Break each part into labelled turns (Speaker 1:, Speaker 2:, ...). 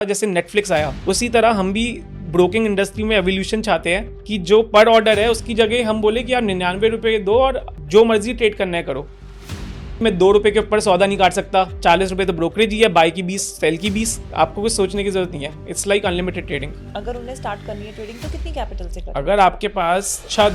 Speaker 1: जैसे नेटफ्लिक्स आया उसी तरह हम भी ब्रोकिंग इंडस्ट्री में एवोल्यूशन चाहते हैं कि जो पर ऑर्डर है उसकी जगह हम बोले कि आप 99 रुपये दो और जो मर्जी ट्रेड करना है करो। मैं 2 रुपये के ऊपर सौदा नहीं काट सकता, 40 रुपये तो ब्रोकरेज ही है, बाई की 20 सेल की 20। आपको कुछ सोचने की जरूरत नहीं है, इट्स लाइक अनलिमिटेड ट्रेडिंग।
Speaker 2: अगर उन्हें स्टार्ट करनी है ट्रेडिंग तो कितनी कैपिटल से करनी है?
Speaker 1: अगर आपके पास अच्छा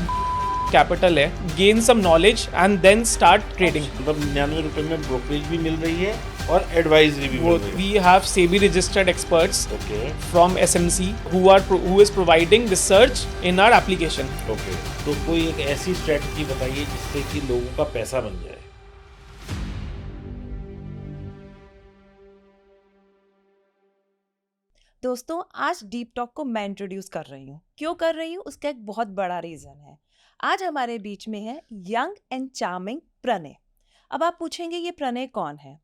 Speaker 1: कैपिटल है, gain some knowledge and then start trading.
Speaker 3: मतलब 99 रुपये में ब्रोकरेज भी मिल रही है और एडवाइजरी भी मिल रही है।
Speaker 1: We have SEBI registered experts
Speaker 3: okay
Speaker 1: from SMC who is providing research in our application.
Speaker 3: Okay, तो कोई एक ऐसी स्ट्रेटजी बताइए जिससे कि लोगों का पैसा बन जाए।
Speaker 2: दोस्तों, आज डीप टॉक को मैं इंट्रोड्यूस कर रही हूँ। क्यों कर रही हूँ उसका एक बहुत बड़ा रीजन है। आज हमारे बीच में है यंग एंड चार्मिंग प्रणय। अब आप पूछेंगे ये प्रणय कौन है?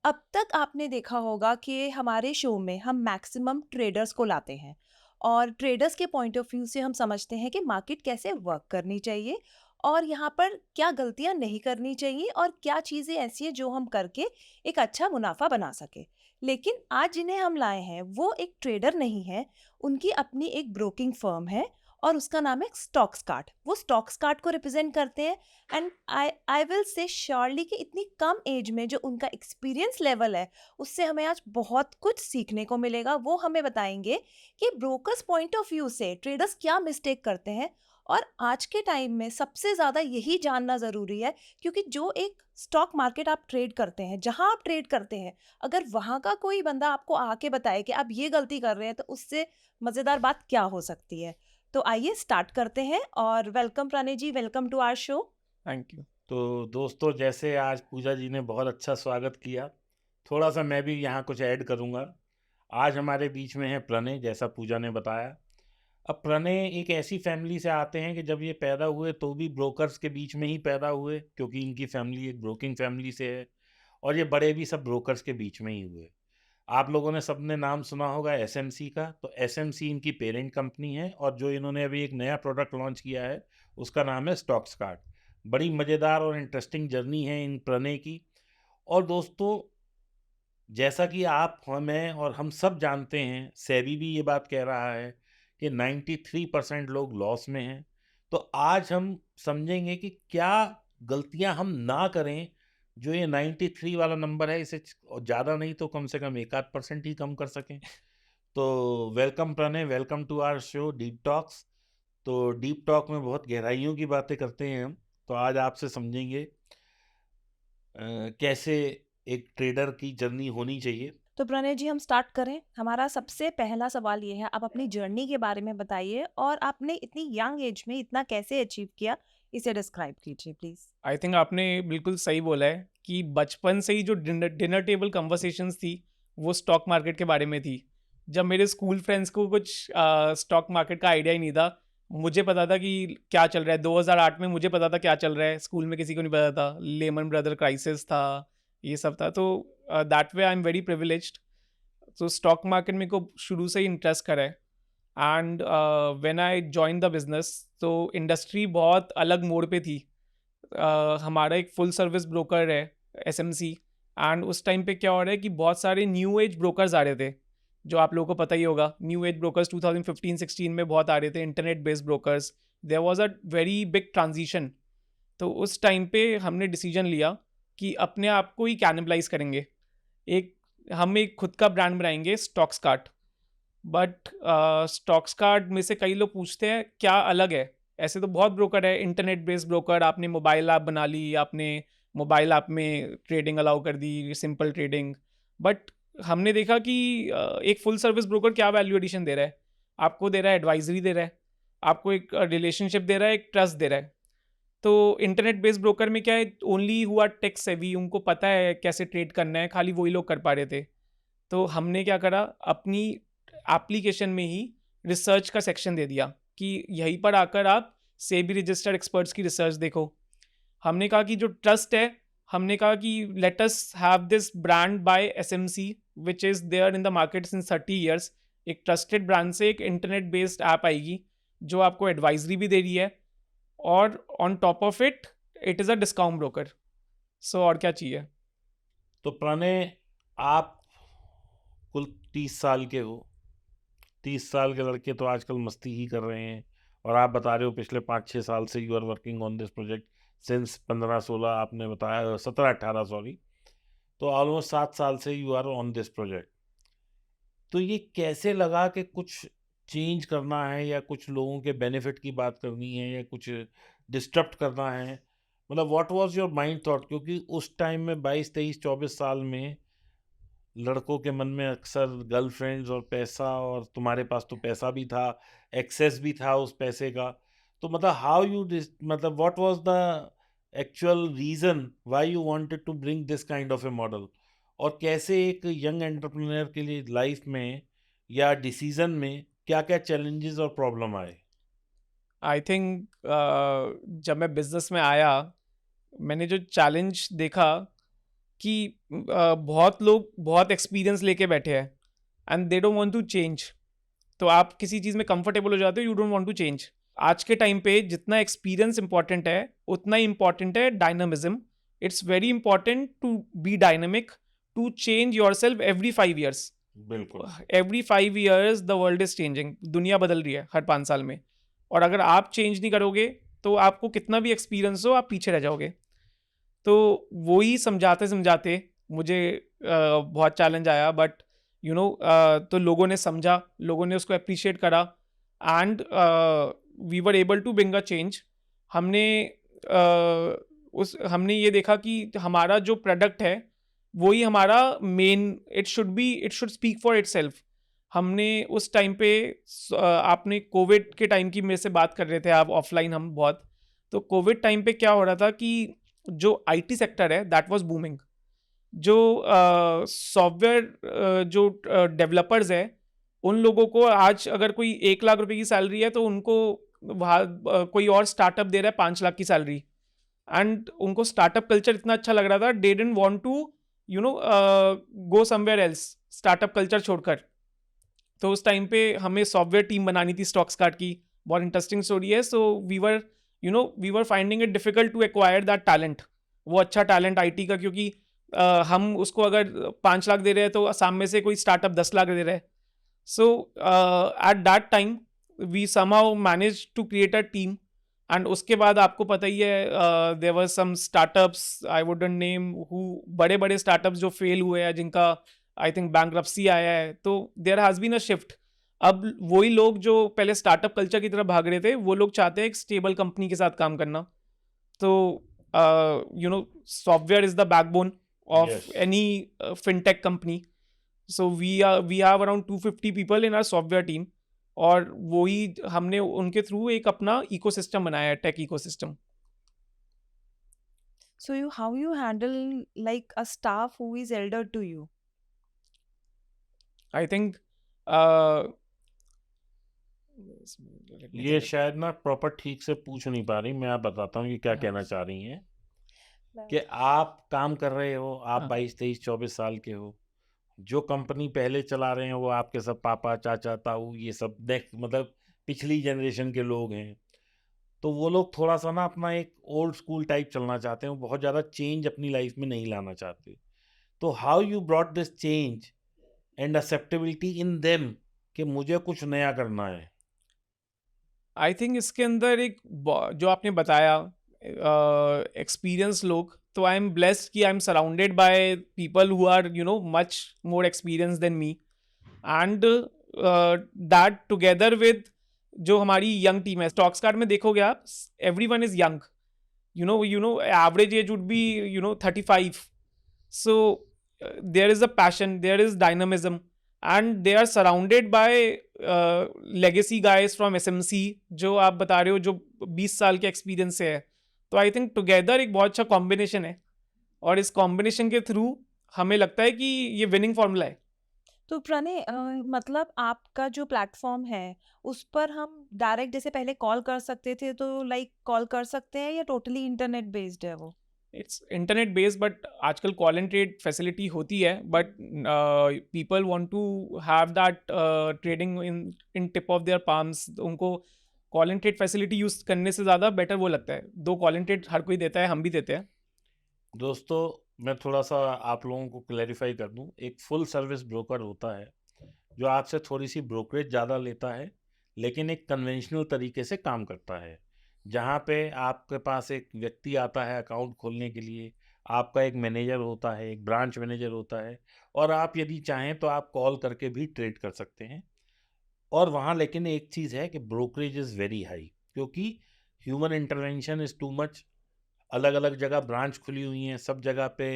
Speaker 2: अब तक आपने देखा होगा कि हमारे शो में हम मैक्सिमम ट्रेडर्स को लाते हैं और ट्रेडर्स के पॉइंट ऑफ व्यू से हम समझते हैं कि मार्केट कैसे वर्क करनी चाहिए और यहाँ पर क्या गलतियाँ नहीं करनी चाहिए और क्या चीज़ें ऐसी हैं जो हम करके एक अच्छा मुनाफा बना सके। लेकिन आज जिन्हें हम लाए हैं वो एक ट्रेडर नहीं है, उनकी अपनी एक ब्रोकिंग फर्म है और उसका नाम है स्टॉक्सकार्ट। वो स्टॉक्सकार्ट को रिप्रेजेंट करते हैं and I will say surely कि इतनी कम एज में जो उनका एक्सपीरियंस लेवल है उससे हमें आज बहुत कुछ सीखने को मिलेगा। वो हमें बताएंगे कि ब्रोकर्स पॉइंट ऑफ व्यू से ट्रेडर्स क्या मिस्टेक करते हैं और आज के टाइम में सबसे ज़्यादा यही जानना ज़रूरी है, क्योंकि जो एक स्टॉक मार्केट आप ट्रेड करते हैं, जहां आप ट्रेड करते हैं, अगर वहां का कोई बंदा आपको आके बताए कि आप ये गलती कर रहे हैं तो उससे मज़ेदार बात क्या हो सकती है। तो आइए स्टार्ट करते हैं और welcome Pranay ji, welcome to our show.
Speaker 1: Thank you.
Speaker 3: तो दोस्तों, जैसे आज पूजा जी ने बहुत अच्छा स्वागत किया, थोड़ा सा मैं भी यहाँ कुछ ऐड करूँगा। आज हमारे बीच में है प्रणय, जैसा पूजा ने बताया। अब प्रणय एक ऐसी फैमिली से आते हैं कि जब ये पैदा हुए तो भी ब्रोकर्स के बीच में ही पैदा हुए, क्योंकि इनकी फैमिली एक ब्रोकिंग फैमिली से है, और ये बड़े भी सब ब्रोकर्स के बीच में ही हुए। आप लोगों ने सबने नाम सुना होगा एसएमसी का, तो एसएमसी इनकी पेरेंट कंपनी है, और जो इन्होंने अभी एक नया प्रोडक्ट लॉन्च किया है उसका नाम है स्टॉक्सकार्ट। बड़ी मज़ेदार और इंटरेस्टिंग जर्नी है इन प्रणय की। और दोस्तों, जैसा कि आप, मैं और हम सब जानते हैं, सेबी भी ये बात कह रहा है कि 93% लोग लॉस में हैं। तो आज हम समझेंगे कि क्या गलतियां हम ना करें, जो ये 93 वाला नंबर है इसे ज़्यादा नहीं तो कम से कम 1-8% ही कम कर सकें। तो welcome Pranay, welcome to our show deep talks. तो डीप टॉक में बहुत गहराइयों की बातें करते हैं हम। तो आज आपसे समझेंगे कैसे एक ट्रेडर की जर्नी होनी चाहिए।
Speaker 2: तो प्रणय जी, हम स्टार्ट करें। हमारा सबसे पहला सवाल ये है, आप अपनी जर्नी के बारे में बताइए और आपने इतनी यंग एज में इतना कैसे अचीव किया, इसे डिस्क्राइब कीजिए प्लीज।
Speaker 1: आई थिंक आपने बिल्कुल सही बोला है कि बचपन से ही जो डिनर टेबल कन्वर्सेशंस थी वो स्टॉक मार्केट के बारे में थी। जब मेरे स्कूल फ्रेंड्स को कुछ स्टॉक मार्केट का आइडिया ही नहीं था, मुझे पता था कि क्या चल रहा है। 2008 में मुझे पता था क्या चल रहा है, स्कूल में किसी को नहीं पता था। लेमन ब्रदर क्राइसिस था, ये सब था। तो that way I am very privileged. तो स्टॉक मार्केट में को शुरू से ही इंटरेस्ट करा है। And when I join the business तो इंडस्ट्री बहुत अलग मोड़ पे थी। हमारा एक फुल सर्विस ब्रोकर है एसएमसी, एंड उस टाइम पे क्या हो रहा है कि बहुत सारे न्यू एज ब्रोकर्स आ रहे थे, जो आप लोगों को पता ही होगा। न्यू एज ब्रोकर्स 2015-16 में बहुत आ रहे थे, internet based brokers. There was a very big transition. तो उस टाइम पे हमने डिसीजन लिया कि अपने आप को ही कैनिबलाइज करेंगे, एक हम एक खुद का ब्रांड बनाएंगे स्टॉक्सकार्ट। बट स्टॉक्सकार्ट में से कई लोग पूछते हैं क्या अलग है। ऐसे तो बहुत ब्रोकर है, इंटरनेट बेस्ड ब्रोकर। आपने मोबाइल ऐप बना ली, आपने मोबाइल ऐप में ट्रेडिंग अलाउ कर दी, सिंपल ट्रेडिंग। बट हमने देखा कि एक फुल सर्विस ब्रोकर क्या वैल्यू एडिशन दे रहा है। आपको दे रहा है एडवाइजरी, दे रहा है आपको एक रिलेशनशिप, दे रहा है एक ट्रस्ट दे रहा है। तो इंटरनेट बेस्ड ब्रोकर में क्या है, ओनली हुआ टेक सेवी, उनको पता है कैसे ट्रेड करना है, खाली वही लोग कर पा रहे थे। तो हमने क्या करा, अपनी एप्लीकेशन में ही रिसर्च का सेक्शन दे दिया कि यहीं पर आकर आप सेबी रजिस्टर्ड एक्सपर्ट्स की रिसर्च देखो। हमने कहा कि जो ट्रस्ट है, हमने कहा कि let us have this brand by SMC which is there in the market since 30 years. एक ट्रस्टेड ब्रांड से एक इंटरनेट बेस्ड ऐप आएगी जो आपको एडवाइजरी भी दे रही है, और on top of it it is a discount broker. So और क्या चाहिए।
Speaker 3: तो प्रणय, आप कुल 30 साल के हो, 30 साल के लड़के तो आजकल मस्ती ही कर रहे हैं, और आप बता रहे हो पिछले 5-6 साल से you are working on this project since 15-16, आपने बताया 17-18 सॉरी, तो ऑलमोस्ट 7 साल से you are on this project. तो ये कैसे लगा कि कुछ चेंज करना है, या कुछ लोगों के बेनिफिट की बात करनी है, या कुछ डिस्टर्ब करना है? मतलब what was your mind thought? क्योंकि उस टाइम में 22, 23, 24 साल में लड़कों के मन में अक्सर गर्लफ्रेंड्स और पैसा, और तुम्हारे पास तो पैसा भी था, एक्सेस भी था उस पैसे का। तो मतलब हाउ यू मतलब what was the actual reason why you wanted to bring this kind of a model? और कैसे एक यंग एंटरप्रेन्योर के लिए लाइफ में या डिसीजन में क्या क्या चैलेंजेस और प्रॉब्लम आए?
Speaker 1: आई थिंक जब मैं बिजनेस में आया, मैंने जो चैलेंज देखा कि बहुत लोग बहुत एक्सपीरियंस लेके बैठे हैं and they don't want to change. तो आप किसी चीज़ में कंफर्टेबल हो जाते हो, you don't want to change. आज के टाइम पे जितना एक्सपीरियंस इंपॉर्टेंट है, उतना ही इंपॉर्टेंट है dynamism. It's very important to be dynamic, to change your yourself 5 years।
Speaker 3: बिल्कुल।
Speaker 1: Every 5 years the world is changing, दुनिया बदल रही है हर 5 साल में। और अगर आप चेंज नहीं करोगे तो आपको कितना भी एक्सपीरियंस हो, आप पीछे रह जाओगे। तो वही समझाते समझाते मुझे बहुत चैलेंज आया, बट तो लोगों ने समझा, लोगों ने उसको अप्रिशिएट करा, and we were able to bring a change. हमने हमने ये देखा कि हमारा जो प्रोडक्ट है वही हमारा main, it should speak for itself. हमने उस टाइम पे आपने कोविड के टाइम की मेरे से बात कर रहे थे आप ऑफलाइन, हम बहुत। तो कोविड टाइम पे क्या हो रहा था कि जो आईटी सेक्टर है दैट वाज बूमिंग। जो सॉफ्टवेयर जो डेवलपर्स है, उन लोगों को आज अगर कोई 1 लाख रुपए की सैलरी है तो उनको वहाँ कोई और स्टार्टअप दे रहा है 5 लाख की सैलरी। एंड उनको स्टार्टअप कल्चर इतना अच्छा लग रहा था, they didn't want to go somewhere else, startup culture छोड़कर। तो उस टाइम पे हमें सॉफ्टवेयर टीम बनानी थी स्टॉक्सकार्ट की, बहुत इंटरेस्टिंग स्टोरी है। So we were finding it difficult to acquire that talent, वो अच्छा टैलेंट आईटी का, क्योंकि हम उसको अगर 5 लाख दे रहे हैं तो सामने से कोई स्टार्टअप 10 लाख दे रहा है। So at that time we somehow manage to create a team. And उसके बाद आपको पता ही है, there were some startups, I wouldn't name who, बड़े बड़े स्टार्टअप्स जो फेल हुए हैं, जिनका आई थिंक बैंकरप्सी आया है। तो there has been a shift. अब वही लोग जो पहले स्टार्टअप कल्चर की तरफ भाग रहे थे, वो लोग चाहते हैं एक स्टेबल कंपनी के साथ काम करना। तो software is the backbone of
Speaker 3: Yes.
Speaker 1: any fintech company. So we have around 250 people in our software team, और वही हमने उनके थ्रू एक अपना इकोसिस्टम बनाया है, tech ecosystem.
Speaker 2: So how you handle like a staff who is elder to you?
Speaker 1: I think
Speaker 3: ये शायद ना प्रॉपर ठीक से पूछ नहीं पा रही, मैं आप बताता हूँ ये क्या
Speaker 1: हाँ।
Speaker 3: कहना चाह रही हैं। कि आप काम कर रहे हो, आप
Speaker 1: हाँ।
Speaker 3: 22, 23, 24 साल के हो, जो कंपनी पहले चला रहे हैं वो आपके सब पापा, चाचा, ताऊ, ये सब नेक्स्ट मतलब पिछली जनरेशन के लोग हैं। तो वो लोग थोड़ा सा ना अपना एक ओल्ड स्कूल टाइप चलना चाहते हैं, वो बहुत ज़्यादा चेंज अपनी लाइफ में नहीं लाना चाहते। तो how you brought this change and acceptability in them कि मुझे कुछ नया करना है?
Speaker 1: आई थिंक इसके अंदर एक जो आपने बताया एक्सपीरियंस लोग, तो आई एम ब्लेस्ड कि I am surrounded by people who are much more experience than me, and that together with जो हमारी यंग टीम है। स्टॉक्सकार्ट में देखोगे आप, everyone is young, average age would be 35। So there is a passion, there is dynamism, and they are surrounded by legacy guys from SMC, जो आप बता रहे हो जो 20 साल के एक्सपीरियंस से है। तो आई थिंक टुगेदर एक बहुत अच्छा कॉम्बिनेशन है, और इस कॉम्बिनेशन के थ्रू हमें लगता है कि ये विनिंग फॉर्मूला है।
Speaker 2: तो प्रणय मतलब आपका जो प्लेटफॉर्म है उस पर हम डायरेक्ट जैसे पहले कॉल कर सकते थे तो लाइक कॉल कर सकते हैं, या टोटली इंटरनेट बेस्ड है वो?
Speaker 1: इट्स इंटरनेट बेस्ड, बट आजकल कॉल एंड ट्रेड फैसिलिटी होती है, but people want to have that trading in tip of their palms. उनको call and trade facility use करने से ज़्यादा बेटर वो लगता है। दो कॉल एंड ट्रेड हर कोई देता है, हम भी देते हैं।
Speaker 3: दोस्तों, मैं थोड़ा सा आप लोगों को क्लैरिफाई कर दूं, एक फुल सर्विस ब्रोकर होता है जो आपसे थोड़ी सी ब्रोकरेज ज़्यादा लेता है, लेकिन एक कन्वेंशनल तरीके से काम करता है, जहाँ पे आपके पास एक व्यक्ति आता है अकाउंट खोलने के लिए, आपका एक मैनेजर होता है, एक ब्रांच मैनेजर होता है, और आप यदि चाहें तो आप कॉल करके भी ट्रेड कर सकते हैं। और वहाँ लेकिन एक चीज़ है कि ब्रोकरेज इज़ वेरी हाई, क्योंकि human intervention is too much. अलग अलग जगह ब्रांच खुली हुई हैं, सब जगह पे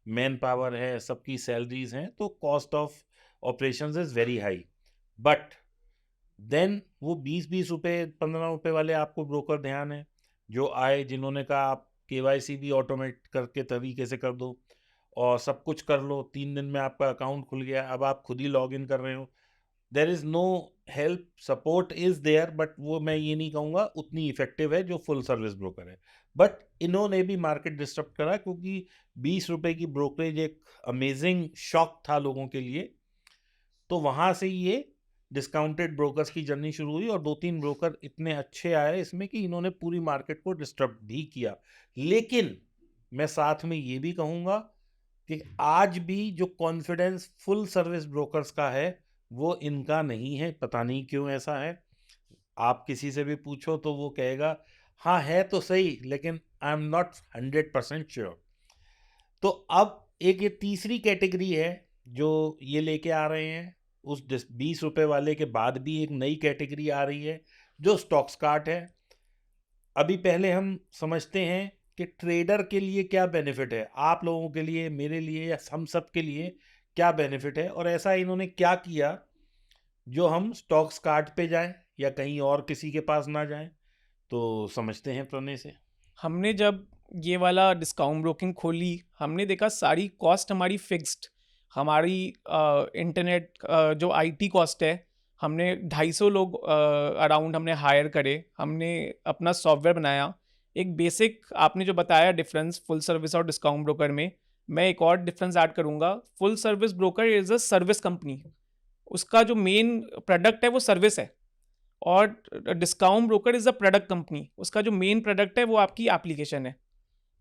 Speaker 3: मैन पावर है, सबकी सैलरीज हैं, तो cost of operations is very high. But then वो 20-20 रुपए 15 रुपए वाले आपको ब्रोकर ध्यान है, जो आए, जिन्होंने कहा आप केवाईसी भी ऑटोमेट करके तरीके से कर दो और सब कुछ कर लो, 3 दिन में आपका अकाउंट खुल गया, अब आप खुद ही लॉग इन कर रहे हो। There is no help, support is there, but वो मैं ये नहीं कहूँगा उतनी इफेक्टिव है जो फुल सर्विस ब्रोकर है। बट इन्होंने भी मार्केट डिस्टर्ब करा, क्योंकि 20 रुपए की ब्रोकरेज एक अमेजिंग शॉक था लोगों के लिए। तो वहाँ से ये डिस्काउंटेड ब्रोकर्स की जर्नी शुरू हुई, और 2-3 ब्रोकर इतने अच्छे आए इसमें कि इन्होंने पूरी मार्केट को डिस्टर्ब भी किया। लेकिन मैं साथ में ये भी कहूँगा कि आज भी जो कॉन्फिडेंस फुल सर्विस ब्रोकर्स का है, वो इनका नहीं है। पता नहीं क्यों ऐसा है। आप किसी से भी पूछो तो वो कहेगा हाँ है तो सही, लेकिन आई एम नॉट 100% श्योर। तो अब एक ये तीसरी कैटेगरी है जो ये लेके आ रहे हैं। उस 20 रुपए वाले के बाद भी एक नई कैटेगरी आ रही है जो स्टॉक्स कार्ट है। अभी पहले हम समझते हैं कि ट्रेडर के लिए क्या बेनिफिट है, आप लोगों के लिए, मेरे लिए, या हम सब के लिए क्या बेनिफिट है, और ऐसा इन्होंने क्या किया जो हम स्टॉक्स कार्ट पे जाएं या कहीं और किसी के पास ना जाएं। तो समझते हैं प्रणय से।
Speaker 1: हमने जब ये वाला डिस्काउंट ब्रोकिंग खोली, हमने देखा सारी कॉस्ट हमारी फिक्स्ड। हमारी इंटरनेट जो आईटी कॉस्ट है, हमने 250 लोग अराउंड हमने हायर करे, हमने अपना सॉफ्टवेयर बनाया। एक बेसिक आपने जो बताया डिफरेंस फुल सर्विस और डिस्काउंट ब्रोकर में, मैं एक और डिफरेंस ऐड करूँगा। Full service broker is a service company, उसका जो मेन प्रोडक्ट है वो सर्विस है। और discount broker is a product company, उसका जो मेन प्रोडक्ट है वो आपकी एप्लीकेशन है,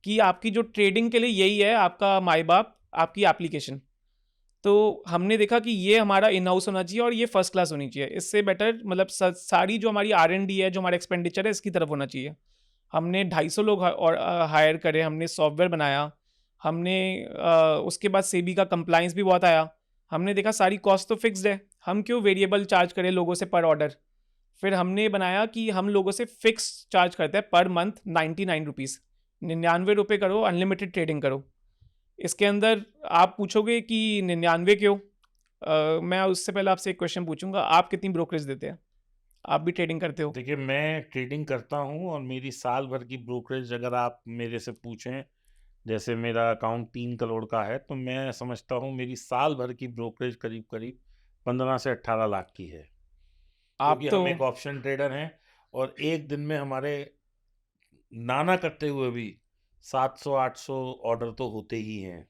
Speaker 1: कि आपकी जो ट्रेडिंग के लिए यही है आपका माई बाप, आपकी एप्लीकेशन। तो हमने देखा कि ये हमारा इन हाउस होना चाहिए और ये फर्स्ट क्लास होनी चाहिए। इससे बेटर मतलब सारी जो हमारी R&D है, जो हमारा एक्सपेंडिचर है, इसकी तरफ होना चाहिए। हमने 250 लोग और हायर करे, हमने सॉफ्टवेयर बनाया, हमने उसके बाद सेबी का कंप्लाइंस भी बहुत आया। हमने देखा सारी कॉस्ट तो फिक्स्ड है, हम क्यों वेरिएबल चार्ज करें लोगों से पर ऑर्डर। फिर हमने बनाया कि हम लोगों से फिक्स चार्ज करते हैं पर मंथ 99 रुपीज़, 99 रुपये करो, अनलिमिटेड ट्रेडिंग करो। इसके अंदर आप पूछोगे कि 99 क्यों? मैं उससे पहले आपसे एक क्वेश्चन पूछूंगा, आप कितनी ब्रोकरेज देते हैं? आप भी ट्रेडिंग करते हो?
Speaker 3: देखिए, मैं ट्रेडिंग करता हूँ और मेरी साल भर की ब्रोकरेज अगर आप मेरे से पूछें, जैसे मेरा अकाउंट 3 करोड़ का है, तो मैं समझता हूँ मेरी साल भर की ब्रोकरेज करीब करीब 15 से 18 लाख की है,
Speaker 1: आप
Speaker 3: क्योंकि
Speaker 1: तो
Speaker 3: हम एक ऑप्शन ट्रेडर हैं, और एक दिन में हमारे नाना करते हुए भी 700-800 ऑर्डर तो होते ही हैं।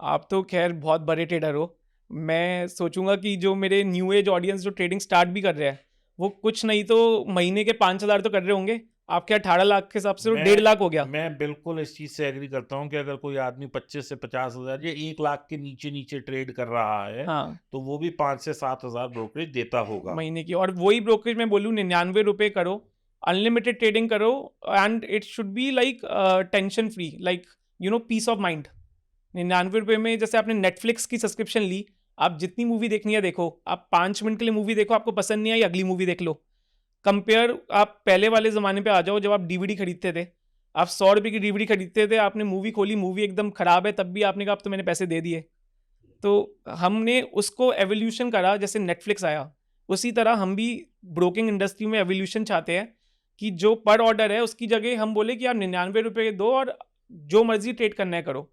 Speaker 1: आप तो खैर बहुत बड़े ट्रेडर हो। मैं सोचूंगा कि जो मेरे न्यू एज ऑडियंस जो ट्रेडिंग स्टार्ट भी कर रहे हैं, वो कुछ नहीं तो महीने के 5,000 तो कर रहे होंगे। आपके 18 लाख के हिसाब से तो 1.5 लाख हो गया।
Speaker 3: मैं बिल्कुल इस चीज़ से एग्री करता हूँ कि अगर कोई आदमी 25 से 50 हज़ार या 1 लाख के नीचे नीचे ट्रेड कर रहा है,
Speaker 1: हाँ,
Speaker 3: तो वो भी 5 से 7 हज़ार ब्रोकरेज देता होगा।
Speaker 1: महीने की। और वही ब्रोकरेज मैं बोलूँ 99 रुपये करो, अनलिमिटेड ट्रेडिंग करो, and it should be like tension free, like peace of mind. 99 रुपये में जैसे आपने नेटफ्लिक्स की सब्सक्रिप्शन ली, आप जितनी मूवी देखनी है देखो, आप 5 मिनट के लिए मूवी देखो, आपको पसंद नहीं आई अगली मूवी देख लो। कंपेयर आप पहले वाले ज़माने पे आ जाओ, जब आप डीवीडी खरीदते थे, आप 100 रुपये की डीवीडी खरीदते थे, आपने मूवी खोली, मूवी एकदम ख़राब है, तब भी आपने कहा अब तो मैंने पैसे दे दिए। तो हमने उसको एवोल्यूशन करा, जैसे नेटफ्लिक्स आया, उसी तरह हम भी ब्रोकिंग इंडस्ट्री में एवोल्यूशन चाहते हैं कि जो पर ऑर्डर है उसकी जगह हम बोले कि आप 99 रुपये दो और जो मर्जी ट्रेड करना है करो।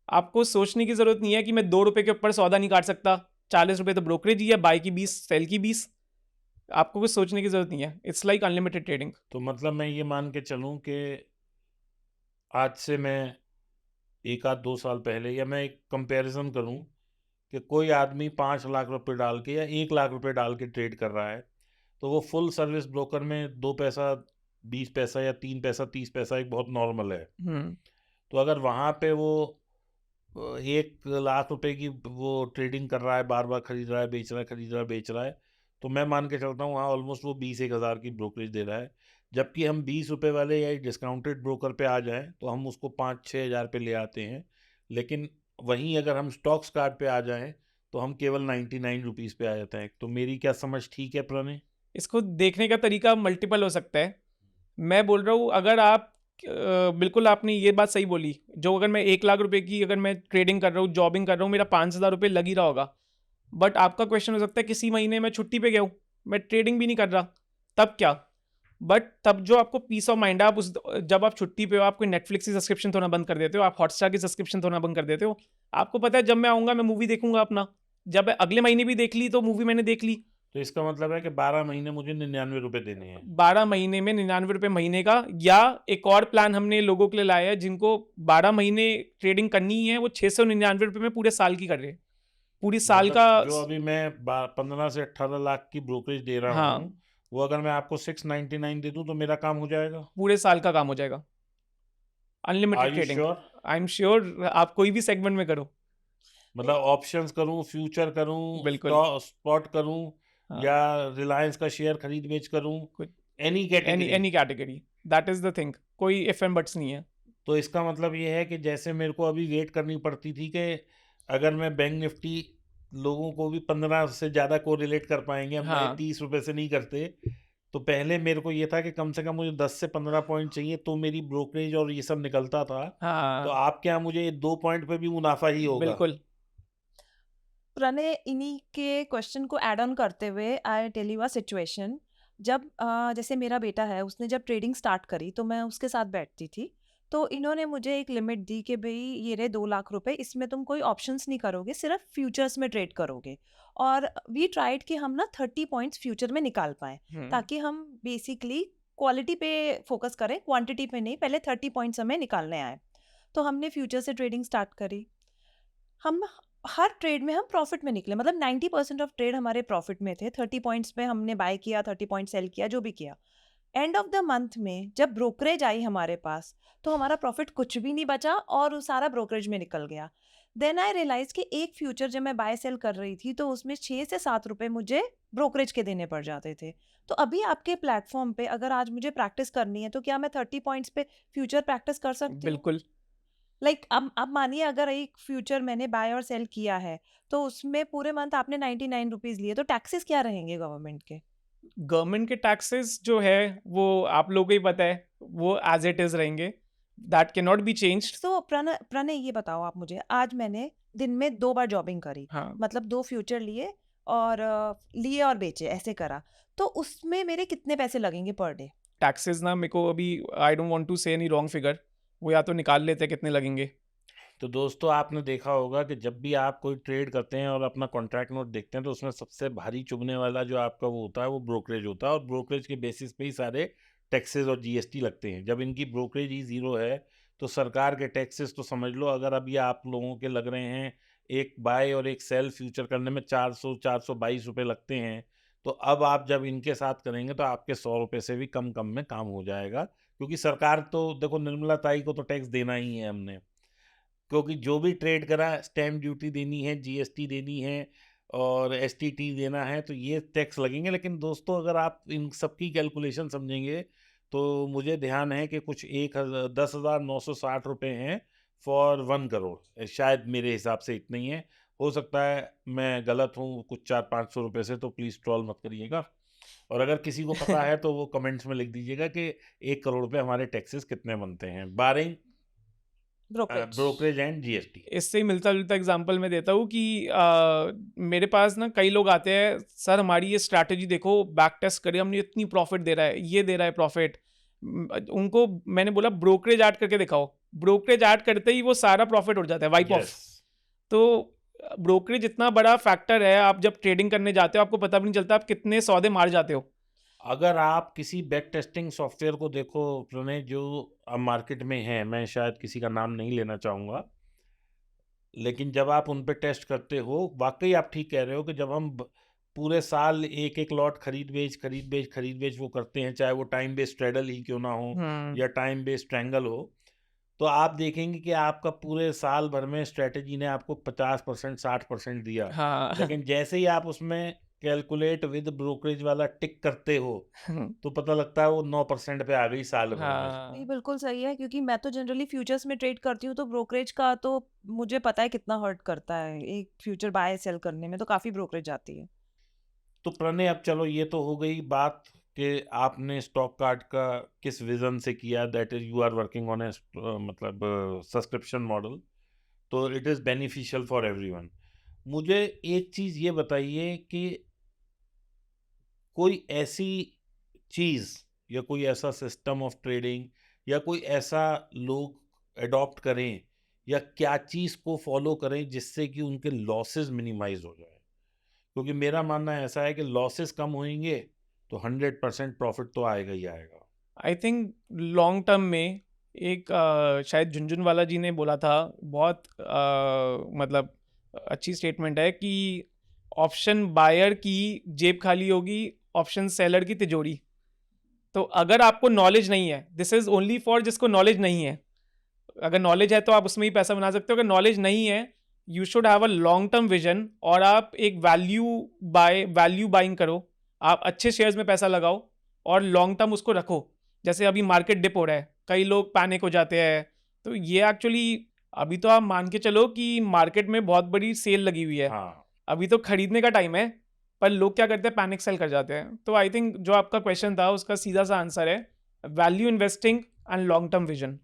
Speaker 1: आपको सोचने की ज़रूरत नहीं है कि मैं 2 रुपये के ऊपर सौदा नहीं काट सकता, 40 रुपये तो ब्रोकरेज ही है, बाई की 20, सेल की 20। आपको कुछ सोचने की ज़रूरत नहीं है, इट्स लाइक अनलिमिटेड ट्रेडिंग।
Speaker 3: तो मतलब मैं ये मान के चलूँ कि आज से मैं 1 आध 2 साल पहले, या मैं एक कंपैरिजन करूँ कि कोई आदमी 5 लाख रुपए डाल के या 1 लाख रुपए डाल के ट्रेड कर रहा है, तो वो फुल सर्विस ब्रोकर में 2 पैसा 20 पैसा या 3 पैसा 30 पैसा एक बहुत नॉर्मल है।
Speaker 1: हम्म।
Speaker 3: तो अगर वहाँ पे वो 1 लाख रुपए की वो ट्रेडिंग कर रहा है, बार बार खरीद रहा है, बेच रहा है, खरीद रहा है, बेच रहा है, तो मैं मान के चलता हूँ, हाँ, ऑलमोस्ट वो 20-1 हज़ार की ब्रोकरेज दे रहा है। जबकि हम 20 रुपए वाले या डिस्काउंटेड ब्रोकर पे आ जाएं तो हम उसको 5-6 हज़ार पे ले आते हैं। लेकिन वहीं अगर हम स्टॉक्स कार्ड पे आ जाएं तो हम केवल 99 रुपीज़ पे आ जाते हैं। तो मेरी क्या समझ ठीक है प्रणय?
Speaker 1: इसको देखने का तरीका मल्टीपल हो सकता है। मैं बोल रहा हूँ, अगर आप बिल्कुल आपने ये बात सही बोली, जो अगर मैं 1 लाख रुपए की अगर मैं ट्रेडिंग कर रहा हूँ, जॉबिंग कर रहा हूँ, मेरा 5,000 रुपये लग ही रहा होगा। बट आपका क्वेश्चन हो सकता है किसी महीने मैं छुट्टी पे गया हूँ, मैं ट्रेडिंग भी नहीं कर रहा, तब क्या? बट तब जो आपको पीस ऑफ माइंड है, आप उस जब आप छुट्टी पे हो, आप कोई नेटफ्लिक्स की सब्सक्रिप्शन थोड़ा बंद कर देते हो, आप हॉटस्टार की सब्सक्रिप्शन थोड़ा बंद कर देते हो। आपको पता है जब मैं आऊँगा मैं मूवी देखूंगा अपना, जब अगले महीने भी देख ली तो मूवी मैंने देख ली।
Speaker 3: तो इसका मतलब है कि 12 महीने मुझे 99 रुपए देने हैं।
Speaker 1: 12 महीने में 99 रुपये महीने का, या एक और प्लान हमने लोगों के लिए लाया है जिनको 12 महीने ट्रेडिंग करनी है, वो 699 रुपये में पूरे साल की कर रहे हैं, पूरी साल का।
Speaker 3: मतलब जो अभी मैं 15 से 18 लाख की ब्रोकरेज दे रहा
Speaker 1: हाँ,
Speaker 3: हूँ, वो अगर मैं आपको 699 दे दूं तो मेरा काम हो जाएगा।
Speaker 1: पूरे साल का काम हो जाएगा, unlimited
Speaker 3: are you
Speaker 1: trading.
Speaker 3: Sure?
Speaker 1: I am sure, आप कोई भी सेगमेंट में करो।
Speaker 3: मतलब ऑप्शंस करूं, फ्यूचर करूं,
Speaker 1: बिल्कुल।
Speaker 3: स्पॉट करूं,
Speaker 1: हाँ,
Speaker 3: या रिलायंस का शेयर खरीद बेच करूं,
Speaker 1: कुछ
Speaker 3: any
Speaker 1: any
Speaker 3: category?
Speaker 1: Any category, that is the thing, कोई इफ एंड बट्स नहीं है।
Speaker 3: तो इसका मतलब ये है कि जैसे मेरे को अभी वेट करनी पड़ती थी कि अगर मैं बैंक निफ्टी, लोगों को भी 15 से ज़्यादा को रिलेट कर पाएंगे, हम मैं
Speaker 1: हाँ
Speaker 3: 30 रुपए से नहीं करते। तो पहले मेरे को ये था कि कम से कम मुझे 10 से 15 पॉइंट चाहिए तो मेरी ब्रोकरेज और ये सब निकलता था। तो
Speaker 1: हाँ,
Speaker 3: आपके यहाँ मुझे 2 पॉइंट पे भी मुनाफा ही होगा।
Speaker 1: बिल्कुल।
Speaker 2: प्रणय, इन्हीं के क्वेश्चन को ऐड ऑन करते हुए I tell you a situation. जब जैसे मेरा बेटा है, उसने जब ट्रेडिंग स्टार्ट करी तो मैं उसके साथ बैठती थी। तो इन्होंने मुझे एक लिमिट दी कि भाई ये रहे 2 लाख रुपए, इसमें तुम कोई ऑप्शंस नहीं करोगे, सिर्फ फ्यूचर्स में ट्रेड करोगे। और वी ट्राइड कि हम ना 30 पॉइंट्स फ्यूचर में निकाल पाएं, ताकि हम बेसिकली क्वालिटी पे फोकस करें, क्वांटिटी पे नहीं। पहले 30 पॉइंट्स हमें निकालने आए। तो हमने फ्यूचर से ट्रेडिंग स्टार्ट करी। हम हर ट्रेड में हम प्रॉफिट में निकले, मतलब 90% ऑफ ट्रेड हमारे प्रॉफिट में थे। 30 पॉइंट्स में हमने बाय किया, 30 पॉइंट सेल किया, जो भी किया। एंड ऑफ द मंथ में जब ब्रोकरेज आई हमारे पास, तो हमारा प्रॉफिट कुछ भी नहीं बचा और वो सारा ब्रोकरेज में निकल गया। देन आई रियलाइज कि एक फ्यूचर जब मैं बाय सेल कर रही थी तो उसमें 6 से 7 रुपए मुझे ब्रोकरेज के देने पड़ जाते थे। तो अभी आपके प्लेटफॉर्म पे अगर आज मुझे प्रैक्टिस करनी है तो क्या मैं 30 पॉइंट्स पे फ्यूचर प्रैक्टिस कर सकती हूँ?
Speaker 1: बिल्कुल।
Speaker 2: लाइक अब मानिए अगर एक फ्यूचर मैंने बाय और सेल किया है, तो उसमें पूरे मंथ आपने 99 रुपीज लिए, तो टैक्सेस क्या रहेंगे गवर्नमेंट के?
Speaker 1: गवर्नमेंट के टैक्सेस जो है वो आप लोगों को ही पता है, वो एज इट इज रहेंगे, that can not be changed.
Speaker 2: So Pranay Pranay ये बताओ आप मुझे, आज मैंने दिन में 2 बार जॉबिंग करी,
Speaker 1: हाँ,
Speaker 2: मतलब 2 फ्यूचर लिए और लिए और बेचे, ऐसे करा। तो उसमें मेरे कितने पैसे लगेंगे पर डे?
Speaker 1: टैक्सेस ना मेरे को अभी, आई डोंट वांट टू से एनी रॉन्ग फिगर, वो या तो निकाल लेते हैं कितने लगेंगे।
Speaker 3: तो दोस्तों, आपने देखा होगा कि जब भी आप कोई ट्रेड करते हैं और अपना कॉन्ट्रैक्ट नोट देखते हैं तो उसमें सबसे भारी चुभने वाला जो आपका वो होता है, वो ब्रोकरेज होता है। और ब्रोकरेज के बेसिस पे ही सारे टैक्सेस और जीएसटी लगते हैं। जब इनकी ब्रोकरेज ही ज़ीरो है तो सरकार के टैक्सेस तो समझ लो, अगर अभी आप लोगों के लग रहे हैं एक बाय और एक सेल फ्यूचर करने में 422 रुपये लगते हैं, तो अब आप जब इनके साथ करेंगे तो आपके 100 रुपये से भी कम कम में काम हो जाएगा। क्योंकि सरकार तो देखो, निर्मला ताई को तो टैक्स देना ही है हमने, क्योंकि जो भी ट्रेड करा स्टैम्प ड्यूटी देनी है, जीएसटी देनी है और एसटीटी देना है, तो ये टैक्स लगेंगे। लेकिन दोस्तों, अगर आप इन सबकी कैलकुलेशन समझेंगे तो मुझे ध्यान है कि कुछ 10,960 रुपये हैं फॉर 1 करोड़, शायद मेरे हिसाब से इतना ही है। हो सकता है मैं गलत हूँ कुछ 400-500 रुपये से, तो प्लीज़ ट्रोल मत करिएगा। और अगर किसी को पता है तो वो कमेंट्स में लिख दीजिएगा कि 1 करोड़ पे हमारे टैक्सेस कितने बनते हैं, बारिंग
Speaker 2: ब्रोकरेज।
Speaker 3: Brokerage and GST.
Speaker 1: इससे ही मिलता जुलता एग्जांपल मैं देता हूँ कि मेरे पास ना कई लोग आते हैं, सर हमारी ये स्ट्रैटेजी देखो, बैक टेस्ट करिए, हमने इतनी प्रॉफिट दे रहा है, ये दे रहा है प्रॉफिट। उनको मैंने बोला ब्रोकरेज ऐड करके दिखाओ, ब्रोकरेज ऐड करते ही वो सारा प्रॉफिट उड़ जाता है, वाइप ऑफ।
Speaker 3: यस।
Speaker 1: तो ब्रोकरेज इतना बड़ा फैक्टर है, आप जब ट्रेडिंग करने जाते हो आपको पता भी नहीं चलता आप कितने सौदे मार जाते हो।
Speaker 3: अगर आप किसी बैक टेस्टिंग सॉफ्टवेयर को देखो प्रणय, जो अब मार्केट में है, मैं शायद किसी का नाम नहीं लेना चाहूँगा, लेकिन जब आप उन पे टेस्ट करते हो, वाकई आप ठीक कह रहे हो कि जब हम पूरे साल एक एक लॉट खरीद बेच वो करते हैं, चाहे वो टाइम बेस्ड ट्रेडल ही क्यों ना हो
Speaker 1: हम्म।
Speaker 3: या टाइम बेस्ड ट्रैंगल हो, तो आप देखेंगे कि आपका पूरे साल भर में स्ट्रेटजी ने आपको 50% 60% दिया,
Speaker 1: हाँ
Speaker 3: लेकिन जैसे ही आप उसमें कैलकुलेट विद ब्रोकरेज वाला टिक करते हो तो पता लगता है वो 9% पे आ गई साल भर में।
Speaker 2: ये
Speaker 1: हाँ
Speaker 2: बिल्कुल सही है, क्योंकि मैं तो जनरली फ्यूचर्स में ट्रेड करती हूँ, तो ब्रोकरेज का तो मुझे पता है कितना हर्ट करता है एक फ्यूचर बाय सेल करने में, तो काफी ब्रोकरेज आती है।
Speaker 3: तो प्रणय, अब चलो ये तो हो गई बात कि आपने स्टॉक कार्ड का किस विजन से किया, that is you are working on a मतलब सब्सक्रिप्शन मॉडल, तो it is beneficial for everyone. मुझे एक चीज ये बताइए कि कोई ऐसी चीज या कोई ऐसा सिस्टम ऑफ ट्रेडिंग या कोई ऐसा लोग अडॉप्ट करें या क्या चीज को फॉलो करें जिससे कि उनके लॉसेस मिनिमाइज हो जाए, क्योंकि मेरा मानना ऐसा है कि लॉसेस कम होंगे तो 100% प्रॉफिट तो आएगा ही आएगा।
Speaker 1: आई थिंक लॉन्ग टर्म में एक शायद झुनझुनवाला जी ने बोला था, बहुत मतलब अच्छी स्टेटमेंट है कि ऑप्शन बायर की जेब खाली होगी, ऑप्शन सेलर की तिजोरी। तो अगर आपको नॉलेज नहीं है, दिस इज ओनली फॉर जिसको नॉलेज नहीं है। अगर नॉलेज है तो आप उसमें ही पैसा बना सकते हो, अगर नॉलेज नहीं है you should have a long term vision, और आप एक वैल्यू बाइंग करो, आप अच्छे शेयर्स में पैसा लगाओ और लॉन्ग टर्म उसको रखो। जैसे अभी मार्केट डिप हो रहा है, कई लोग पैनिक हो जाते हैं, तो ये एक्चुअली अभी तो आप मान के चलो कि मार्केट में बहुत बड़ी सेल लगी हुई है,
Speaker 3: हाँ,
Speaker 1: अभी तो खरीदने का टाइम है, पर लोग क्या करते हैं, पैनिक सेल कर जाते हैं। तो आई थिंक जो आपका क्वेश्चन था उसका सीधा सा आंसर है value investing and long term vision,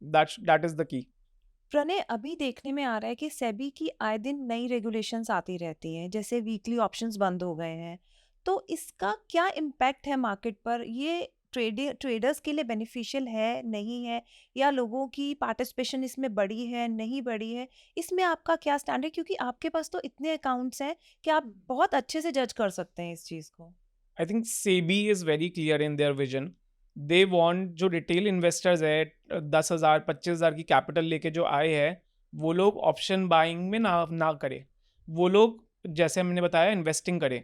Speaker 1: that is the key.
Speaker 2: Pranay, अभी देखने में आ रहा है कि सेबी की आए दिन नई रेगुलेशंस आती रहती हैं, जैसे वीकली ऑप्शंस बंद हो गए हैं, तो इसका क्या इम्पैक्ट है मार्केट पर? ये ट्रेडर्स के लिए बेनिफिशियल है, नहीं है, या लोगों की पार्टिसिपेशन इसमें बढ़ी है, नहीं बढ़ी है? इसमें आपका क्या स्टैंड है, क्योंकि आपके पास तो इतने अकाउंट्स हैं कि आप बहुत अच्छे से जज कर सकते हैं इस चीज़ को।
Speaker 1: I think SEBI is very clear in their vision. They want जो रिटेल इन्वेस्टर्स है 10,000 25,000 की कैपिटल लेके जो आए हैं, वो लोग ऑप्शन बाइंग में ना करें, वो लोग जैसे हमने बताया इन्वेस्टिंग करें।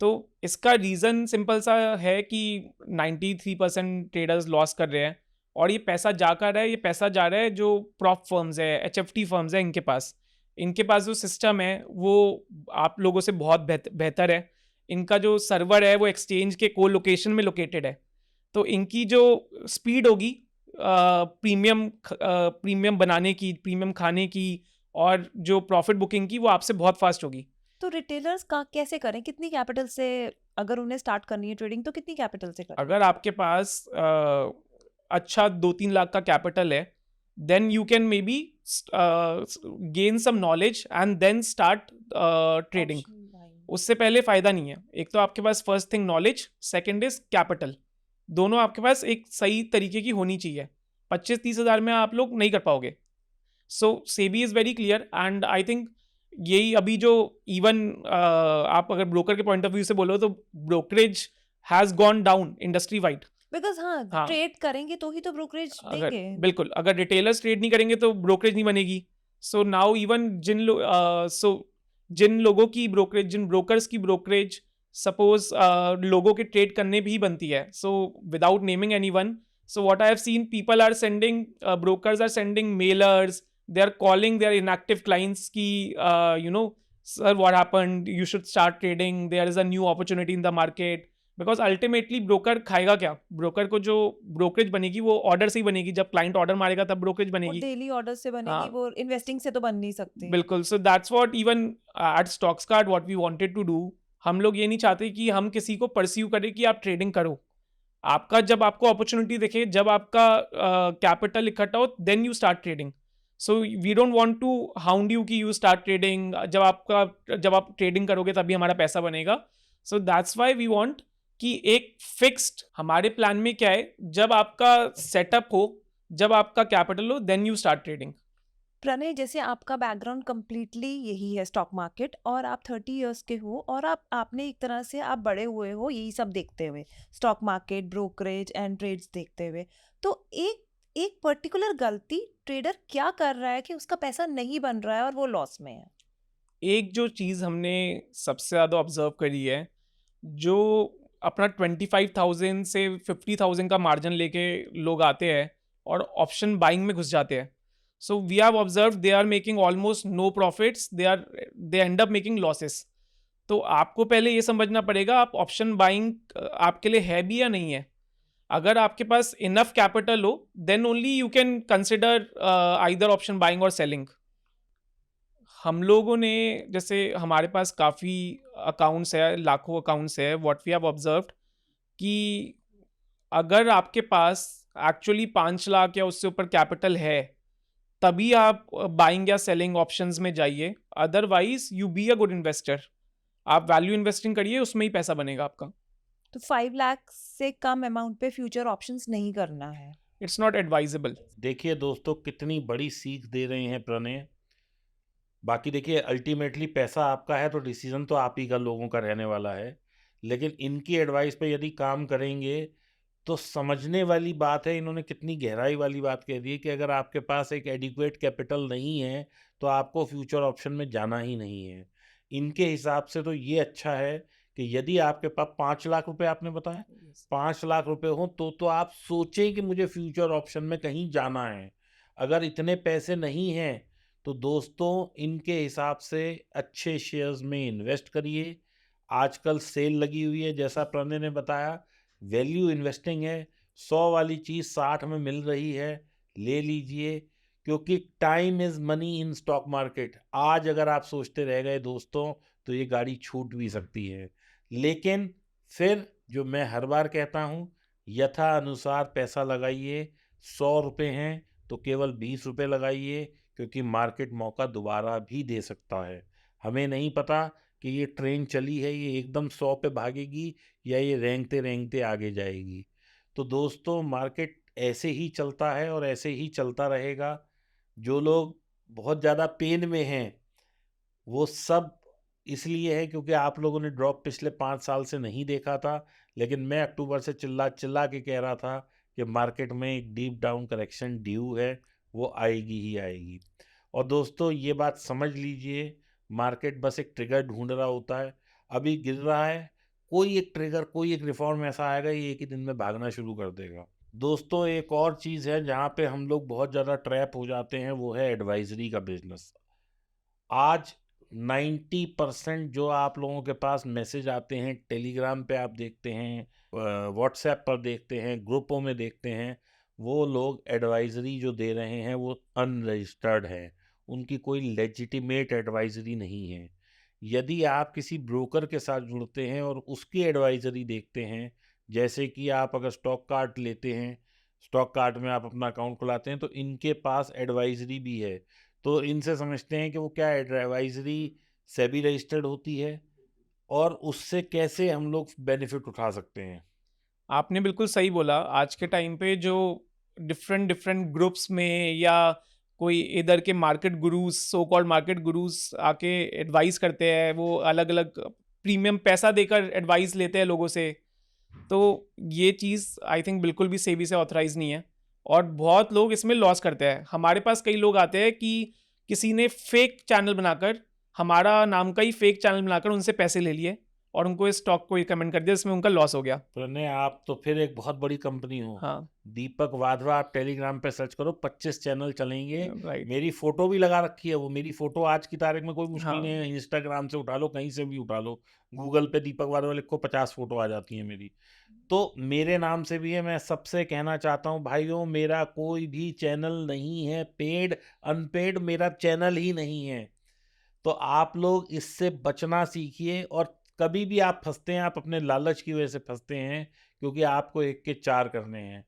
Speaker 1: तो इसका रीज़न सिंपल सा है कि 93% ट्रेडर्स लॉस कर रहे हैं, और ये पैसा जा कर रहा है, ये पैसा जा रहा है जो प्रॉप फर्म्स है, HFT फर्म्स है, इनके पास जो सिस्टम है वो आप लोगों से बहुत बेहतर है। इनका जो सर्वर है वो एक्सचेंज के को लोकेशन में लोकेटेड है, तो इनकी जो स्पीड होगी प्रीमियम बनाने की, प्रीमियम खाने की, और जो प्रॉफिट बुकिंग की, वो आपसे बहुत फास्ट होगी।
Speaker 2: तो रिटेलर्स का कैसे करें, कितनी कैपिटल से, अगर उन्हें स्टार्ट करनी है ट्रेडिंग, तो कितनी कैपिटल से करें?
Speaker 1: अगर आपके पास अच्छा 2-3 लाख का कैपिटल है, then you can maybe gain some knowledge and then start trading.
Speaker 2: Option buying.
Speaker 1: उससे पहले फ़ायदा नहीं है। एक तो आपके पास first thing knowledge, second is capital, दोनों आपके पास एक सही तरीके की होनी चाहिए। 25-30 हज़ार में आप लोग नहीं कर पाओगे। So SEBI is very clear, and I think यही अभी जो इवन आप अगर ब्रोकर के पॉइंट ऑफ व्यू से बोलो तो brokerage has gone down industry wide.
Speaker 2: Because हाँ,
Speaker 1: हाँ,
Speaker 2: ट्रेड करेंगे तो ही तो ब्रोकरेज
Speaker 1: अगर
Speaker 2: देंगे।
Speaker 1: बिल्कुल अगर रिटेलर्स ट्रेड नहीं करेंगे तो ब्रोकरेज नहीं बनेगी। सो नाउ इवन जिन लोगों की ब्रोकरेज, जिन ब्रोकर्स की ब्रोकरेज सपोज लोगों के ट्रेड करने भी बनती है, so without naming anyone, so what I have seen, people are sending, brokers are sending mailers, they are calling their inactive clients ki sir, what happened, you should start trading, there is a new opportunity in the market, because ultimately broker खाएगा क्या? Broker को जो brokerage बनेगी वो order से ही बनेगी, जब client order मारेगा तब ब्रोकरेज
Speaker 2: वो
Speaker 1: बनेगी।
Speaker 2: डेली ऑर्डर से बनेगी,
Speaker 1: हाँ,
Speaker 2: वो इन्वेस्टिंग से तो बन नहीं सकती।
Speaker 1: बिल्कुल। So that's what even at Stoxkart what we wanted to do. हम लोग ये नहीं चाहते कि हम किसी को परस्यू करें कि आप ट्रेडिंग करो। आपका जब आपको अपॉर्चुनिटी दिखे, जब आपका कैपिटल इकट्ठा हो, then you start trading. So we don't want to hound you कि यू स्टार्ट ट्रेडिंग, जब आप ट्रेडिंग करोगे तभी हमारा पैसा बनेगा। So that's why we want कि एक फिक्स्ड हमारे प्लान में क्या है, जब आपका सेटअप हो, जब आपका कैपिटल हो, then you start trading.
Speaker 2: Pranay, जैसे आपका बैकग्राउंड कंप्लीटली यही है, स्टॉक मार्केट, और आप 30 इयर्स के हो, और आपने एक तरह से आप बड़े हुए हो यही सब देखते हुए, stock market, brokerage and trades देखते हुए, तो एक पर्टिकुलर गलती ट्रेडर क्या कर रहा है कि उसका पैसा नहीं बन रहा है और वो लॉस में है?
Speaker 1: एक जो चीज़ हमने सबसे ज़्यादा ऑब्जर्व करी है, जो अपना 25,000 से 50,000 का मार्जिन लेके लोग आते हैं, और ऑप्शन बाइंग में घुस जाते हैं. So we have observe they are making almost no profits, they end up making losses. तो आपको पहले ये समझना पड़ेगा आप ऑप्शन बाइंग आपके लिए है भी या नहीं है. अगर आपके पास इनफ कैपिटल हो then only you can consider either option buying और सेलिंग. हम लोगों ने, जैसे हमारे पास काफ़ी अकाउंट्स है, लाखों अकाउंट्स है, व्हाट वी हैव ऑब्जर्व्ड कि अगर आपके पास एक्चुअली 5 लाख या उससे ऊपर कैपिटल है तभी आप बाइंग या सेलिंग ऑप्शंस में जाइए. Otherwise you be a good investor. आप वैल्यू इन्वेस्टिंग करिए, उसमें ही पैसा बनेगा आपका.
Speaker 2: तो 5 लाख से कम अमाउंट पे फ्यूचर ऑप्शंस नहीं करना है.
Speaker 1: It's not advisable.
Speaker 3: देखिए दोस्तों, कितनी बड़ी सीख दे रहे हैं प्रणय. बाकी देखिए, अल्टीमेटली पैसा आपका है तो डिसीजन तो आप ही का, लोगों का रहने वाला है. लेकिन इनकी एडवाइस पे यदि काम करेंगे तो समझने वाली बात है. इन्होंने कितनी गहराई वाली बात कह दी है कि अगर आपके पास एक एडिक्वेट कैपिटल नहीं है तो आपको फ्यूचर ऑप्शन में जाना ही नहीं है. इनके हिसाब से तो ये अच्छा है कि यदि आपके पास 5 लाख रुपए, आपने बताया 5 लाख रुपए हो तो आप सोचें कि मुझे फ्यूचर ऑप्शन में कहीं जाना है. अगर इतने पैसे नहीं हैं तो दोस्तों इनके हिसाब से अच्छे शेयर्स में इन्वेस्ट करिए. आजकल सेल लगी हुई है, जैसा प्रणय ने बताया, वैल्यू इन्वेस्टिंग है. 100 वाली चीज़ 60 में मिल रही है, ले लीजिए. क्योंकि time is money in stock market. आज अगर आप सोचते रह गए दोस्तों तो ये गाड़ी छूट भी सकती है. लेकिन फिर जो मैं हर बार कहता हूँ, यथा अनुसार पैसा लगाइए. 100 रुपये हैं तो केवल 20 रुपये लगाइए, क्योंकि मार्केट मौका दोबारा भी दे सकता है. हमें नहीं पता कि ये ट्रेन चली है, ये एकदम 100 पे भागेगी या ये रेंगते रेंगते आगे जाएगी. तो दोस्तों मार्केट ऐसे ही चलता है और ऐसे ही चलता रहेगा. जो लोग बहुत ज़्यादा पेन में हैं वो सब इसलिए है क्योंकि आप लोगों ने ड्रॉप पिछले 5 साल से नहीं देखा था. लेकिन मैं अक्टूबर से चिल्ला चिल्ला के कह रहा था कि मार्केट में एक डीप डाउन करेक्शन ड्यू है, वो आएगी ही आएगी. और दोस्तों ये बात समझ लीजिए, मार्केट बस एक ट्रिगर ढूंढ रहा होता है. अभी गिर रहा है, कोई एक ट्रिगर, कोई एक रिफॉर्म ऐसा आएगा, ये एक ही दिन में भागना शुरू कर देगा. दोस्तों एक और चीज़ है जहाँ पे हम लोग बहुत ज़्यादा ट्रैप हो जाते हैं, वो है एडवाइजरी का बिजनेस. आज 90% जो आप लोगों के पास मैसेज आते हैं, टेलीग्राम पे आप देखते हैं, व्हाट्सएप पर देखते हैं, ग्रुपों में देखते हैं, वो लोग एडवाइजरी जो दे रहे हैं वो अनरजिस्टर्ड है. उनकी कोई लेजिटिमेट एडवाइजरी नहीं है. यदि आप किसी ब्रोकर के साथ जुड़ते हैं और उसकी एडवाइजरी देखते हैं, जैसे कि आप अगर स्टॉक कार्ड लेते हैं, स्टॉक कार्ड में आप अपना अकाउंट खुलाते हैं, तो इनके पास एडवाइजरी भी है. तो इनसे समझते हैं कि वो क्या एडवाइजरी सेबी रजिस्टर्ड होती है और उससे कैसे हम लोग बेनिफिट उठा सकते हैं.
Speaker 1: आपने बिल्कुल सही बोला. आज के टाइम पे जो डिफरेंट डिफरेंट ग्रुप्स में या कोई इधर के market gurus, so called market gurus आके एडवाइस करते हैं, वो अलग अलग प्रीमियम पैसा देकर एडवाइस लेते हैं लोगों से. तो ये चीज़ आई थिंक बिल्कुल भी सेबी से ऑथराइज नहीं है और बहुत लोग इसमें लॉस करते हैं. हमारे पास कई लोग आते हैं कि किसी ने फेक चैनल बनाकर, हमारा नाम का ही फेक चैनल बनाकर उनसे पैसे ले लिए और उनको इस स्टॉक को रिकमेंड कर दिया, इसमें उनका लॉस हो गया.
Speaker 3: प्रणय, आप तो फिर एक बहुत बड़ी कंपनी हो.
Speaker 1: हाँ,
Speaker 3: दीपक वाधवा आप टेलीग्राम पे सर्च करो, 25 चैनल चलेंगे.
Speaker 1: राइट.
Speaker 3: मेरी फोटो भी लगा रखी है. वो मेरी फोटो आज की तारीख में कोई मुश्किल
Speaker 1: हाँ,
Speaker 3: नहीं है, इंस्टाग्राम से उठा लो, कहीं से भी उठा लो, गूगल पे दीपक वाधवा लिखो, 50 फोटो आ जाती है मेरी. तो मेरे नाम से भी है. मैं सबसे कहना चाहता हूँ भाइयों, मेरा कोई भी चैनल नहीं है, पेड अनपेड मेरा चैनल ही नहीं है. तो आप लोग इससे बचना सीखिए. और कभी भी आप फंसते हैं, आप अपने लालच की वजह से फंसते हैं, क्योंकि आपको एक के चार करने हैं.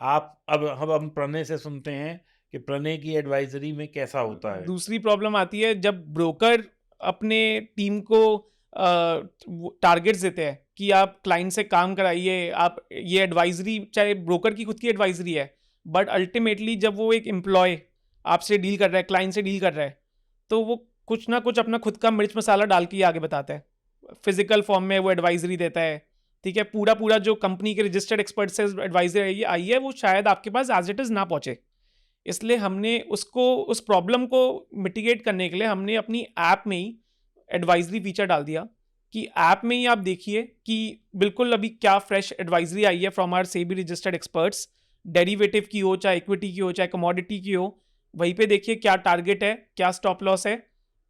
Speaker 3: आप अब हम प्रणय से सुनते हैं कि प्रणय की एडवाइजरी में कैसा होता है.
Speaker 1: दूसरी प्रॉब्लम आती है जब ब्रोकर अपने टीम को टारगेट्स देते हैं कि आप क्लाइंट से काम कराइए, आप ये एडवाइजरी, चाहे ब्रोकर की खुद की एडवाइजरी है, बट अल्टीमेटली जब वो एक एम्प्लॉय आपसे डील कर रहा है, क्लाइंट से डील कर रहा है, तो वो कुछ ना कुछ अपना खुद का मिर्च मसाला डाल के ही आगे बताता है. फिजिकल फॉर्म में वो एडवाइजरी देता है, ठीक है. पूरा जो कंपनी के रजिस्टर्ड एक्सपर्ट से एडवाइजरी आई है वो शायद आपके पास एज इट इज़ ना पहुंचे. इसलिए हमने उस प्रॉब्लम को मिटिगेट करने के लिए हमने अपनी ऐप में ही एडवाइजरी फीचर डाल दिया कि ऐप में ही आप देखिए कि बिल्कुल अभी क्या फ्रेश एडवाइजरी आई है from our SEBI registered experts. Derivative की हो, चाहे इक्विटी की हो, चाहे कमोडिटी की हो, वहीं पे देखिए क्या टारगेट है, क्या स्टॉप लॉस है,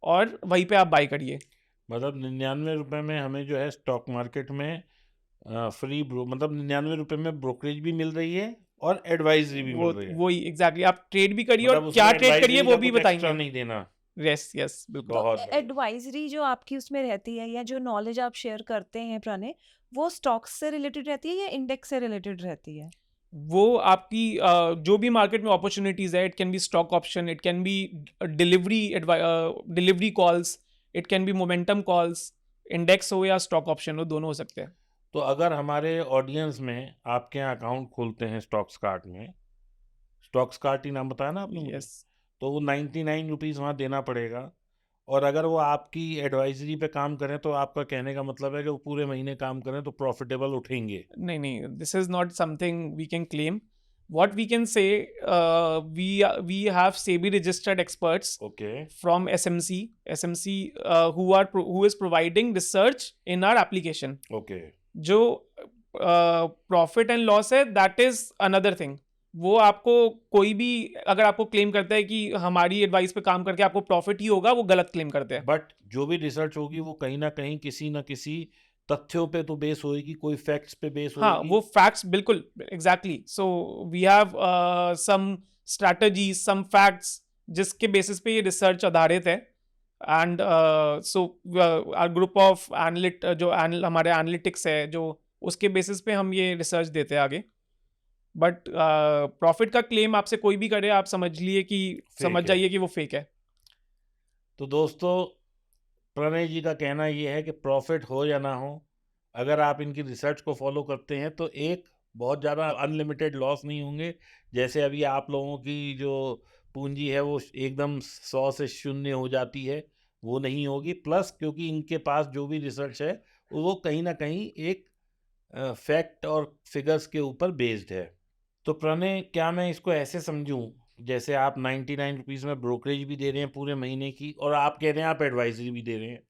Speaker 1: और वहीं पे आप बाय करिए।
Speaker 3: मतलब 99 रुपए में हमें जो है स्टॉक मार्केट में फ्री मतलब 99 रुपए में ब्रोकरेज भी मिल रही है और एडवाइजरी भी मिल
Speaker 1: वो
Speaker 3: रही है।
Speaker 1: वही एग्जैक्टली, आप ट्रेड भी करिए और
Speaker 3: मतलब
Speaker 1: क्या
Speaker 3: उसमें
Speaker 1: ट्रेड करिए
Speaker 3: एडवाइजरी
Speaker 1: वो
Speaker 3: का
Speaker 1: भी
Speaker 3: कुछ एक्स्ट्रा
Speaker 1: बताएंगे।
Speaker 3: नहीं देना।
Speaker 1: यस यस बिल्कुल।
Speaker 2: तो
Speaker 3: बहुत बढ़िया।
Speaker 2: एडवाइजरी जो आपकी उसमें रहती है या जो नॉलेज आप शेयर करते हैं प्रणय, वो स्टॉक्स से रिलेटेड रहती है या इंडेक्स से रिलेटेड रहती है?
Speaker 1: वो आपकी जो भी मार्केट में अपॉर्चुनिटीज है, it can be stock option, it can be delivery calls, it can be momentum calls, index हो या स्टॉक ऑप्शन हो, दोनों हो सकते हैं।
Speaker 3: तो अगर हमारे ऑडियंस में आपके यहाँ अकाउंट खोलते हैं स्टॉक्स कार्ट में, स्टॉक्स कार्ट ही नाम बताया ना आपने मुझे,
Speaker 1: यस
Speaker 3: तो वो 99 रुपीज़ वहाँ देना पड़ेगा। और अगर वो आपकी एडवाइजरी पे काम करें तो आपका कहने का मतलब है कि वो पूरे महीने काम करें तो प्रॉफिटेबल उठेंगे।
Speaker 1: नहीं नहीं, this is not something we can claim. What we can say, we have SEBI registered experts
Speaker 3: okay.
Speaker 1: from SMC who is providing research in our application.
Speaker 3: Okay.
Speaker 1: जो प्रॉफिट एंड लॉस है, that is another thing. वो आपको कोई भी अगर आपको claim करता है कि हमारी एडवाइस पे काम करके आपको प्रॉफिट ही होगा, वो गलत क्लेम करते हैं.
Speaker 3: बट जो भी रिसर्च होगी वो कहीं ना किसी तथ्यों पे तो बेस होएगी, कोई फैक्ट्स पे बेस
Speaker 1: हाँ,
Speaker 3: होएगी।
Speaker 1: वो फैक्ट्स बिल्कुल exactly. So we have some strategies, some facts जिसके बेसिस पे ये रिसर्च आधारित है. And so our group of हमारे एनालिटिक्स है, जो उसके बेसिस पे हम ये रिसर्च देते हैं आगे. बट प्रॉफिट का क्लेम आपसे कोई भी करे, आप समझ लिए कि समझ
Speaker 3: फेक है।
Speaker 1: जाइए कि वो फेक है.
Speaker 3: तो दोस्तों, प्रणय जी का कहना ये है कि प्रॉफिट हो या ना हो, अगर आप इनकी रिसर्च को फॉलो करते हैं तो एक बहुत ज़्यादा अनलिमिटेड लॉस नहीं होंगे। जैसे अभी आप लोगों की जो पूंजी है वो एकदम 100 से शून्य हो जाती है, वो नहीं होगी। प्लस क्योंकि इनके पास जो भी रिसर्च है वो कहीं ना कहीं एक फैक्ट और फिगर्स के ऊपर बेस्ड है। तो प्रणय, क्या मैं इसको ऐसे समझूं, जैसे आप 99 रुपीज़ में ब्रोकरेज भी दे रहे हैं पूरे महीने की, और आप कह रहे हैं आप एडवाइजरी भी दे रहे हैं,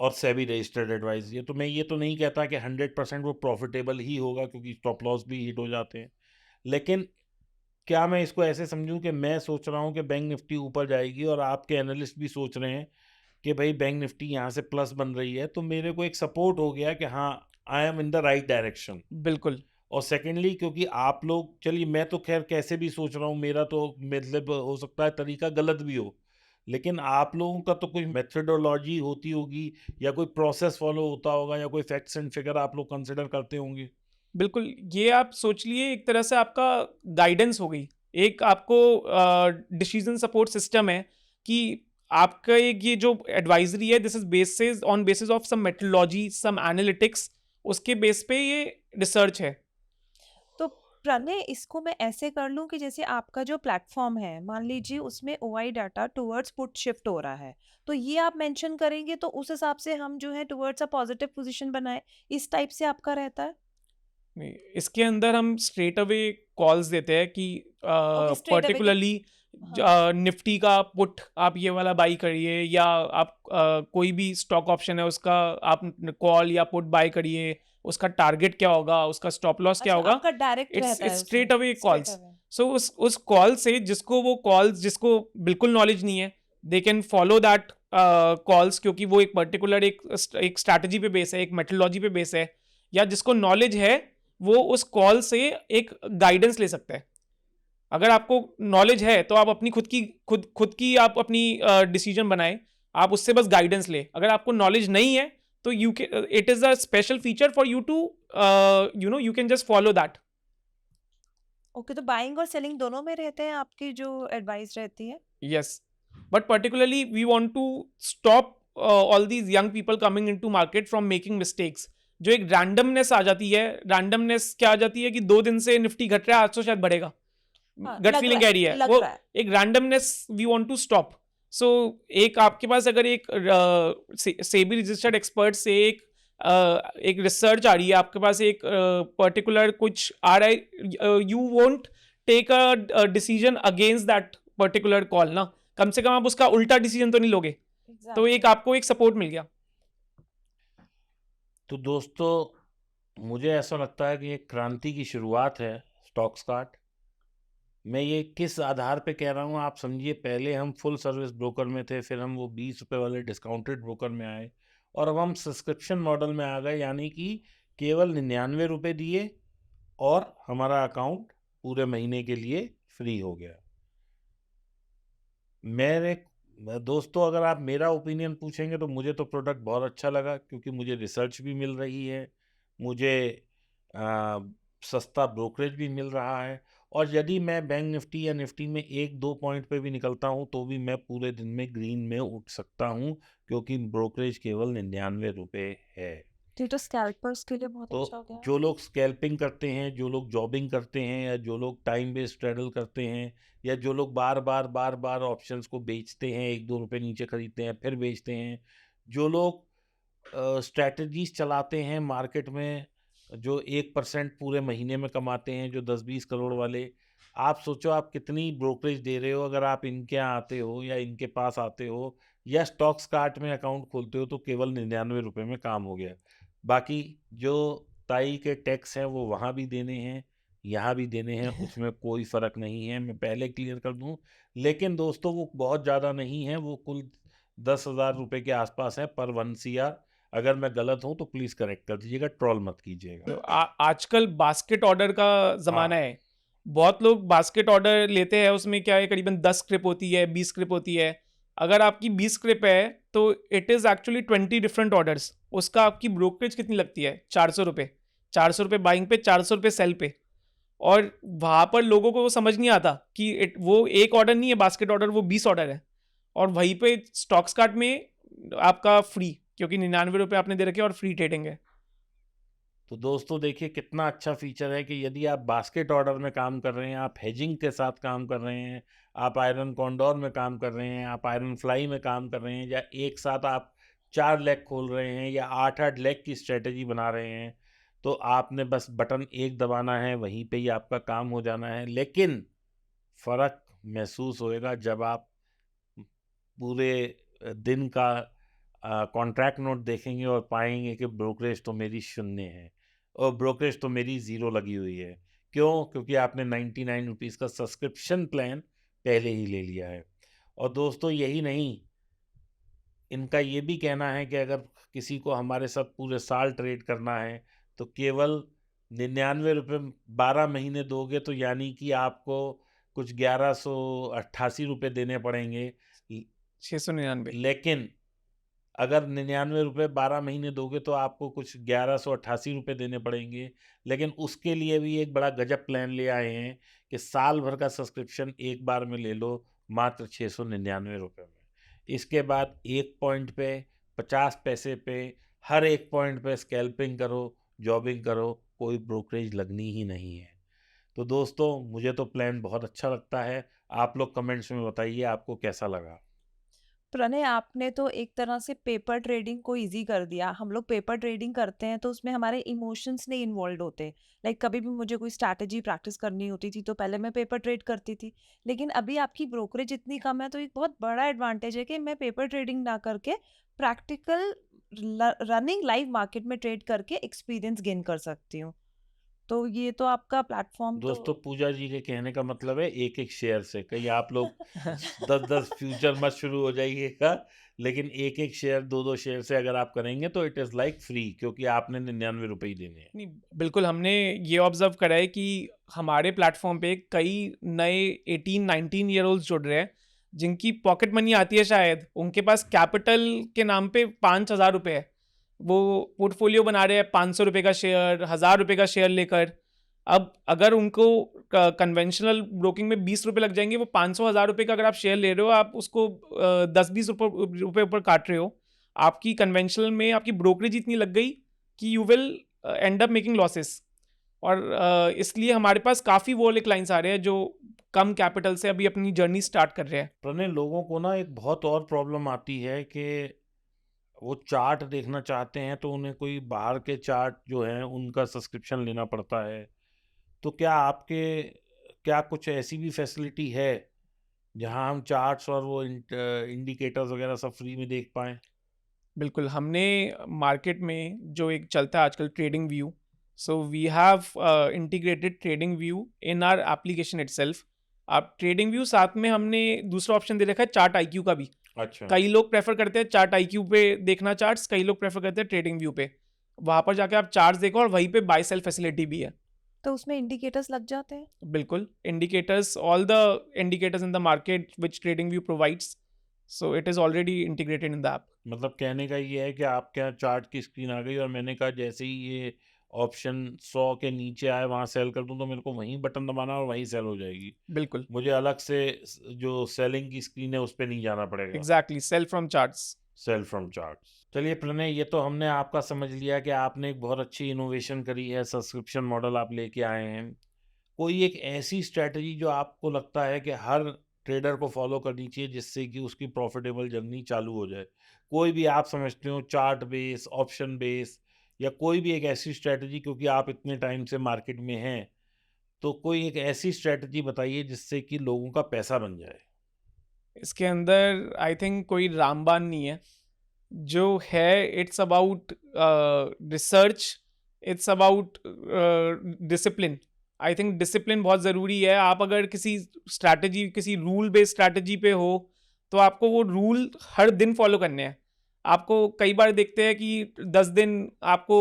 Speaker 3: और सेबी रजिस्टर्ड एडवाइजरी है, तो मैं ये तो नहीं कहता कि 100% वो प्रॉफिटेबल ही होगा, क्योंकि स्टॉप लॉस भी हिट हो जाते हैं। लेकिन क्या मैं इसको ऐसे समझूं कि मैं सोच रहा हूं कि बैंक निफ्टी ऊपर जाएगी और आपके एनालिस्ट भी सोच रहे हैं कि भाई बैंक निफ्टी यहाँ से प्लस बन रही है, तो मेरे को एक सपोर्ट हो गया कि हाँ, I am in the right direction.
Speaker 1: बिल्कुल.
Speaker 3: और सेकेंडली, क्योंकि आप लोग, चलिए मैं तो खैर कैसे भी सोच रहा हूँ, मेरा तो मतलब हो सकता है तरीका गलत भी हो, लेकिन आप लोगों का तो कोई मेथडोलॉजी होती होगी या कोई प्रोसेस फॉलो होता होगा या कोई फैक्ट्स एंड फिगर आप लोग कंसिडर करते होंगे।
Speaker 1: बिल्कुल, ये आप सोच लिए एक तरह से आपका गाइडेंस हो गई. एक आपको डिसीजन सपोर्ट सिस्टम है कि आपका एक ये जो एडवाइजरी है, this is basis on basis of some methodology, some analytics, उसके बेस पे ये रिसर्च है.
Speaker 2: तो प्रणय, इसको मैं ऐसे कर लूं कि जैसे आपका जो प्लेटफॉर्म है, मान लीजिए उसमें OI data towards put shift हो रहा है, तो ये आप मेंशन करेंगे तो उस हिसाब से हम जो है टुवर्ड्स अ पॉजिटिव पोजीशन बनाए, इस टाइप से आपका रहता है?
Speaker 1: नहीं, इसके अंदर हम स्ट्रेट अवे कॉल्स देते हैं कि
Speaker 2: ओके, स्ट्रेट अवे के।
Speaker 1: पर्टिकुलरली
Speaker 2: हाँ।
Speaker 1: निफ्टी का पुट आप ये वाला बाई करिए, या आप कोई भी स्टॉक ऑप्शन है उसका आप कॉल या पुट बाय करिए, उसका टारगेट क्या होगा, उसका स्टॉप लॉस क्या
Speaker 2: अच्छा,
Speaker 1: होगा.
Speaker 2: आपका डायरेक्ट
Speaker 1: इट्स
Speaker 2: रहता है
Speaker 1: इट्स
Speaker 2: उसमें,
Speaker 1: straight away
Speaker 2: straight
Speaker 1: calls.
Speaker 2: Away.
Speaker 1: So उस कॉल से जिसको बिल्कुल नॉलेज नहीं है, they can follow that calls, क्योंकि वो एक पर्टिकुलर एक स्ट्रैटेजी पे बेस है, एक मेथडोलॉजी पे बेस है. या जिसको नॉलेज है, वो उस कॉल से एक गाइडेंस ले सकता है. अगर आपको नॉलेज है तो आप अपनी खुद की आप अपनी डिसीजन बनाए, आप उससे बस गाइडेंस ले. अगर आपको नॉलेज नहीं है तो you can, it is a special feature for you to you can just follow that.
Speaker 2: Okay, तो बाइंग और सेलिंग दोनों में रहते हैं आपकी जो एडवाइस रहती है?
Speaker 1: Yes, but particularly we want to stop all these young people coming into market from making mistakes. जो एक रैंडमनेस आ जाती है, रैंडमनेस क्या आ जाती है कि 2 दिन से निफ्टी घट रहा है, आज तो शायद बढ़ेगा,
Speaker 2: हाँ,
Speaker 1: गट
Speaker 2: लग
Speaker 1: फीलिंग
Speaker 2: रहा
Speaker 1: कह रही है,
Speaker 2: लग
Speaker 1: वो
Speaker 2: रहा है।
Speaker 1: एक randomness we want to stop. So एक आपके पास अगर एक सेबी रजिस्टर्ड एक्सपर्ट से एक रिसर्च आ रही है, आपके पास एक पर्टिकुलर कुछ आ रहा है, you won't take a decision against that particular call ना. कम से कम आप उसका उल्टा डिसीजन तो नहीं लोगे. तो एक
Speaker 2: एग्जैक्टली।
Speaker 1: आपको एक सपोर्ट मिल गया.
Speaker 3: तो दोस्तों, मुझे ऐसा लगता है कि एक क्रांति की शुरुआत है स्टॉक्स कार्ट। मैं ये किस आधार पे कह रहा हूँ आप समझिए, पहले हम फुल सर्विस ब्रोकर में थे, फिर हम वो 20 रुपए वाले डिस्काउंटेड ब्रोकर में आए, और अब हम सब्सक्रिप्शन मॉडल में आ गए, यानी कि केवल 99 रुपए दिए और हमारा अकाउंट पूरे महीने के लिए फ्री हो गया। मेरे दोस्तों, अगर आप मेरा ओपिनियन पूछेंगे तो मुझे तो प्रोडक्ट बहुत अच्छा लगा, क्योंकि मुझे रिसर्च भी मिल रही है, मुझे आ, सस्ता ब्रोकरेज भी मिल रहा है, और यदि मैं बैंक निफ्टी या निफ्टी में 1-2 पॉइंट पे भी निकलता हूं तो भी मैं पूरे दिन में ग्रीन में उठ सकता हूं, क्योंकि ब्रोकरेज केवल 99 रुपए है।
Speaker 2: तो ये तो स्कैल्पर्स के लिए बहुत
Speaker 3: तो
Speaker 2: अच्छा हो गया।
Speaker 3: जो लोग स्कैल्पिंग करते हैं, जो लोग जॉबिंग करते हैं, या जो लोग टाइम बेस्ड ट्रेडल करते हैं, या जो लोग बार बार ऑप्शंस को बेचते हैं, 1-2 रुपए नीचे खरीदते हैं फिर बेचते हैं, जो लोग स्ट्रैटेजीज चलाते हैं मार्केट में, जो 1% पूरे महीने में कमाते हैं, जो 10-20 करोड़ वाले, आप सोचो आप कितनी ब्रोकरेज दे रहे हो अगर आप इनके यहाँ आते हो या इनके पास आते हो या स्टॉक्स कार्ट में अकाउंट खोलते हो, तो केवल 99 रुपए में काम हो गया। बाकी जो ताई के टैक्स हैं वो वहाँ भी देने हैं, यहाँ भी देने हैं, उसमें कोई फ़र्क नहीं है, मैं पहले क्लियर कर दूँ। लेकिन दोस्तों, वो बहुत ज़्यादा नहीं है, वो कुल 10,000 रुपए के आसपास है पर 1 सीआर। अगर मैं गलत हूँ तो प्लीज़ करेक्ट कर दीजिएगा, ट्रोल मत कीजिएगा।
Speaker 1: तो आजकल बास्केट ऑर्डर का ज़माना
Speaker 3: हाँ,
Speaker 1: है। बहुत लोग बास्केट ऑर्डर लेते हैं, उसमें क्या है, करीबन 10 स्क्रिप होती है, 20 स्क्रिप होती है। अगर आपकी 20 स्क्रिप है तो it is actually 20 different orders. उसका आपकी ब्रोकरेज कितनी लगती है? 400 रुपये। 400 रुपये बाइंग पे, 400 रुपये सेल पे। और वहाँ पर लोगों को वो समझ नहीं आता कि वो एक ऑर्डर नहीं है बास्केट ऑर्डर, वो 20 ऑर्डर है। और वहीं पे स्टॉक्स कार्ट में आपका फ्री, क्योंकि 99 रुपये आपने दे रखे और फ्री ट्रेडिंग है।
Speaker 3: तो दोस्तों देखिए कितना अच्छा फीचर है कि यदि आप बास्केट ऑर्डर में काम कर रहे हैं, आप हेजिंग के साथ काम कर रहे हैं, आप आयरन कॉन्डोर में काम कर रहे हैं, आप आयरन फ्लाई में काम कर रहे हैं, या एक साथ आप 4 लेग खोल रहे हैं या 8-8 लेग की स्ट्रेटेजी बना रहे हैं, तो आपने बस बटन एक दबाना है, वहीं पे ही आपका काम हो जाना है। लेकिन फ़र्क महसूस होएगा जब आप पूरे दिन का कॉन्ट्रैक्ट नोट देखेंगे और पाएंगे कि ब्रोकरेज तो मेरी शून्य है और ब्रोकरेज तो मेरी ज़ीरो लगी हुई है। क्यों? क्योंकि आपने 99 रुपीज़ का सब्सक्रिप्शन प्लान पहले ही ले लिया है। और दोस्तों यही नहीं, इनका ये भी कहना है कि अगर किसी को हमारे साथ पूरे साल ट्रेड करना है तो केवल 99 रुपये 12 महीने दोगे, तो यानी कि आपको कुछ 1188 रुपये देने पड़ेंगे।
Speaker 1: 699।
Speaker 3: लेकिन अगर 99 रुपये 12 महीने दोगे तो आपको कुछ 1188 रुपये देने पड़ेंगे। लेकिन उसके लिए भी एक बड़ा गजब प्लान ले आए हैं कि साल भर का सब्सक्रिप्शन एक बार में ले लो, मात्र 699 रुपये में। इसके बाद 1 पॉइंट पे 50 पैसे पे, हर 1 पॉइंट पे स्कैल्पिंग करो, जॉबिंग करो, कोई ब्रोकरेज लगनी ही नहीं है। तो दोस्तों मुझे तो प्लान बहुत अच्छा लगता है। आप लोग कमेंट्स में बताइए आपको कैसा लगा।
Speaker 2: प्रणय, आपने तो एक तरह से पेपर ट्रेडिंग को इजी कर दिया। हम लोग पेपर ट्रेडिंग करते हैं तो उसमें हमारे इमोशंस नहीं इन्वॉल्व होते। लाइक कभी भी मुझे कोई स्ट्रैटेजी प्रैक्टिस करनी होती थी तो पहले मैं पेपर ट्रेड करती थी, लेकिन अभी आपकी ब्रोकरेज इतनी कम है तो एक बहुत बड़ा एडवांटेज है कि मैं पेपर ट्रेडिंग ना करके प्रैक्टिकल रनिंग लाइव मार्केट में ट्रेड करके एक्सपीरियंस गेन कर सकती हूँ। तो ये तो आपका प्लेटफॉर्म तो
Speaker 3: दोस्तों पूजा जी के कहने का मतलब है एक एक शेयर से, कहीं आप लोग 10-10 फ्यूचर मत शुरू हो जाइएगा, लेकिन एक एक शेयर 2-2 शेयर से अगर आप करेंगे तो इट इज़ लाइक फ्री, क्योंकि आपने 99 रुपये ही देने हैं।
Speaker 1: नहीं, बिल्कुल हमने ये ऑब्जर्व करा है कि हमारे प्लेटफॉर्म पे कई नए 18-19 ईयर ओल्ड जुड़ रहे हैं, जिनकी पॉकेट मनी आती है, शायद उनके पास कैपिटल के नाम पे 5,000 रुपये है। वो पोर्टफोलियो बना रहे हैं 500 रुपये का शेयर, 1,000 रुपये का शेयर लेकर। अब अगर उनको कन्वेंशनल ब्रोकिंग में 20 रुपये लग जाएंगे, वो 500-1,000 रुपये का अगर आप शेयर ले रहे हो, आप उसको 10-20 रुपये ऊपर काट रहे हो। आपकी कन्वेंशनल में आपकी ब्रोकरेज इतनी लग गई कि you will and up making losses. और इसलिए हमारे पास काफ़ी वो वाले क्लाइंट्स आ रहे हैं जो कम कैपिटल से अभी अपनी जर्नी स्टार्ट कर रहे हैं।
Speaker 3: प्रणय, लोगों को ना एक बहुत और प्रॉब्लम आती है कि वो चार्ट देखना चाहते हैं तो उन्हें कोई बाहर के चार्ट जो हैं उनका सब्सक्रिप्शन लेना पड़ता है। तो क्या कुछ ऐसी भी फैसिलिटी है जहां हम चार्ट्स और वो इंडिकेटर्स वगैरह सब फ्री में देख पाएं?
Speaker 1: बिल्कुल, हमने मार्केट में जो एक चलता है आजकल trading view, So we have integrated TradingView in our application itself. आप TradingView साथ में हमने दूसरा ऑप्शन दे रखा है चार्ट IQ का भी.
Speaker 3: अच्छा
Speaker 1: कई लोग प्रेफर करते हैं चार्ट IQ पे देखना चार्ट्स, कई लोग प्रेफर करते हैं TradingView पे. वहाँ पर जाके आप चार्ट्स देखो और वहीं पे बाय सेल फैसिलिटी भी है.
Speaker 2: तो उसमें इंडिकेटर्स लग जाते हैं?
Speaker 1: बिल्कुल, indicators, all the indicators in the market which TradingView provides, so it is already integrated in the app.
Speaker 3: मतलब कहने का ये है कि आपके यहाँ चार्ट की स्क्रीन आ गई और मैंने कहा जैसे ही ये ऑप्शन 100 के नीचे आए वहाँ सेल कर दूँ तो मेरे को वहीं बटन दबाना और वहीं सेल हो जाएगी.
Speaker 1: बिल्कुल,
Speaker 3: मुझे अलग से जो सेलिंग की स्क्रीन है उस पर नहीं जाना पड़ेगा.
Speaker 1: exactly, sell from charts.
Speaker 3: Sell from charts. चलिए प्रणय, ये तो हमने आपका समझ लिया कि आपने एक बहुत अच्छी इनोवेशन करी है, सब्सक्रिप्शन मॉडल आप लेके आए हैं. कोई एक ऐसी स्ट्रैटेजी जो आपको लगता है कि हर ट्रेडर को फॉलो करनी चाहिए जिससे कि उसकी प्रॉफिटेबल जर्नी चालू हो जाए? कोई भी आप समझते हो चार्ट बेस, ऑप्शन बेस, या कोई भी एक ऐसी स्ट्रैटेजी, क्योंकि आप इतने टाइम से मार्केट में हैं, तो कोई एक ऐसी स्ट्रैटेजी बताइए जिससे कि लोगों का पैसा बन जाए.
Speaker 1: इसके अंदर आई थिंक कोई रामबाण नहीं है. जो है it's about research, it's about discipline. I think discipline बहुत ज़रूरी है. आप अगर किसी स्ट्रैटेजी, किसी रूल बेस्ड स्ट्रैटेजी पे हो तो आपको वो रूल हर दिन फॉलो करने हैं. आपको कई बार देखते हैं कि 10 दिन आपको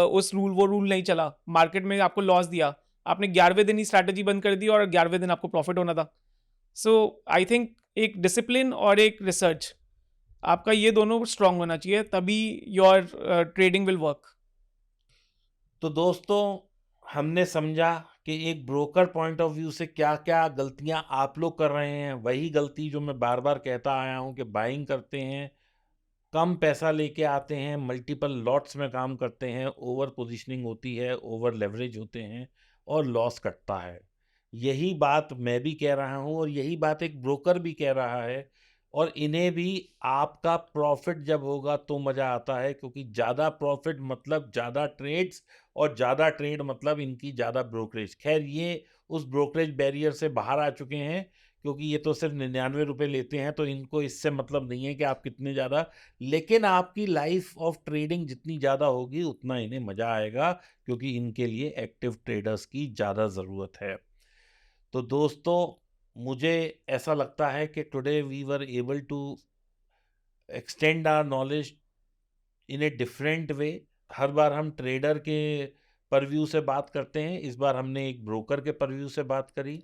Speaker 1: वो रूल नहीं चला, मार्केट में आपको लॉस दिया, आपने 11वें दिन ही स्ट्रैटेजी बंद कर दी और 11वें दिन आपको प्रॉफिट होना था. सो आई थिंक एक डिसिप्लिन और एक रिसर्च, आपका ये दोनों स्ट्रांग होना चाहिए, तभी योर ट्रेडिंग विल वर्क.
Speaker 3: तो दोस्तों, हमने समझा कि एक ब्रोकर पॉइंट ऑफ व्यू से क्या क्या गलतियां आप लोग कर रहे हैं. वही गलती जो मैं बार बार कहता आया हूं कि बाइंग करते हैं, कम पैसा लेके आते हैं, मल्टीपल लॉट्स में काम करते हैं, ओवर पोजीशनिंग होती है, ओवर लेवरेज होते हैं और लॉस कटता है. यही बात मैं भी कह रहा हूं और यही बात एक ब्रोकर भी कह रहा है. और इन्हें भी आपका प्रॉफिट जब होगा तो मज़ा आता है, क्योंकि ज़्यादा प्रॉफिट मतलब ज़्यादा ट्रेड्स, और ज़्यादा ट्रेड मतलब इनकी ज़्यादा ब्रोकरेज. खैर, ये उस ब्रोकरेज बैरियर से बाहर आ चुके हैं, क्योंकि ये तो सिर्फ 99 रुपये लेते हैं, तो इनको इससे मतलब नहीं है कि आप कितने ज़्यादा. लेकिन आपकी लाइफ ऑफ ट्रेडिंग जितनी ज़्यादा होगी उतना इन्हें मज़ा आएगा, क्योंकि इनके लिए एक्टिव ट्रेडर्स की ज़्यादा ज़रूरत है. तो दोस्तों, मुझे ऐसा लगता है कि today we were able to extend our knowledge in a different way. हर बार हम ट्रेडर के परव्यू से बात करते हैं, इस बार हमने एक ब्रोकर के परव्यू से बात करी.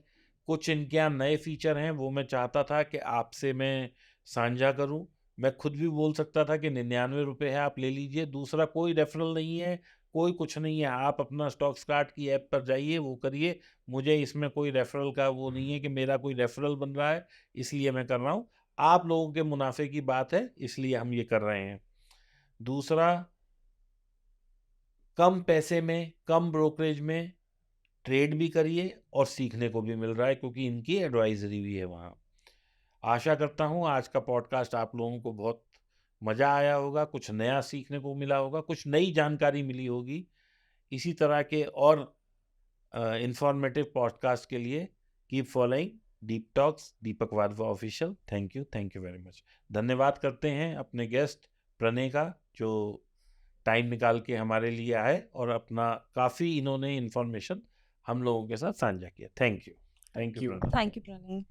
Speaker 3: कुछ इनके यहाँ नए फीचर हैं, वो मैं चाहता था कि आपसे मैं साझा करूं. मैं खुद भी बोल सकता था कि 99 रुपये है, आप ले लीजिए. दूसरा, कोई रेफरल नहीं है, कोई कुछ नहीं है. आप अपना स्टॉक्स कार्ट की ऐप पर जाइए, वो करिए. मुझे इसमें कोई रेफरल का वो नहीं है कि मेरा कोई रेफरल बन रहा है, इसलिए मैं कर रहा हूँ. आप लोगों के मुनाफे की बात है, इसलिए हम ये कर रहे हैं. दूसरा, कम पैसे में, कम ब्रोकरेज में ट्रेड भी करिए और सीखने को भी मिल रहा है, क्योंकि इनकी एडवाइजरी भी है वहाँ. आशा करता हूँ आज का पॉडकास्ट आप लोगों को बहुत मज़ा आया होगा, कुछ नया सीखने को मिला होगा, कुछ नई जानकारी मिली होगी. इसी तरह के और इंफॉर्मेटिव पॉडकास्ट के लिए keep following deep talks Deepak Wadhwa official. Thank you very much. धन्यवाद करते हैं अपने गेस्ट प्रणय का, जो टाइम निकाल के हमारे लिए आए और अपना काफ़ी इन्होंने इन्फॉर्मेशन हम लोगों के साथ साझा किया. Thank you
Speaker 1: Thank you.
Speaker 3: Pranay.
Speaker 2: Thank you Pranay.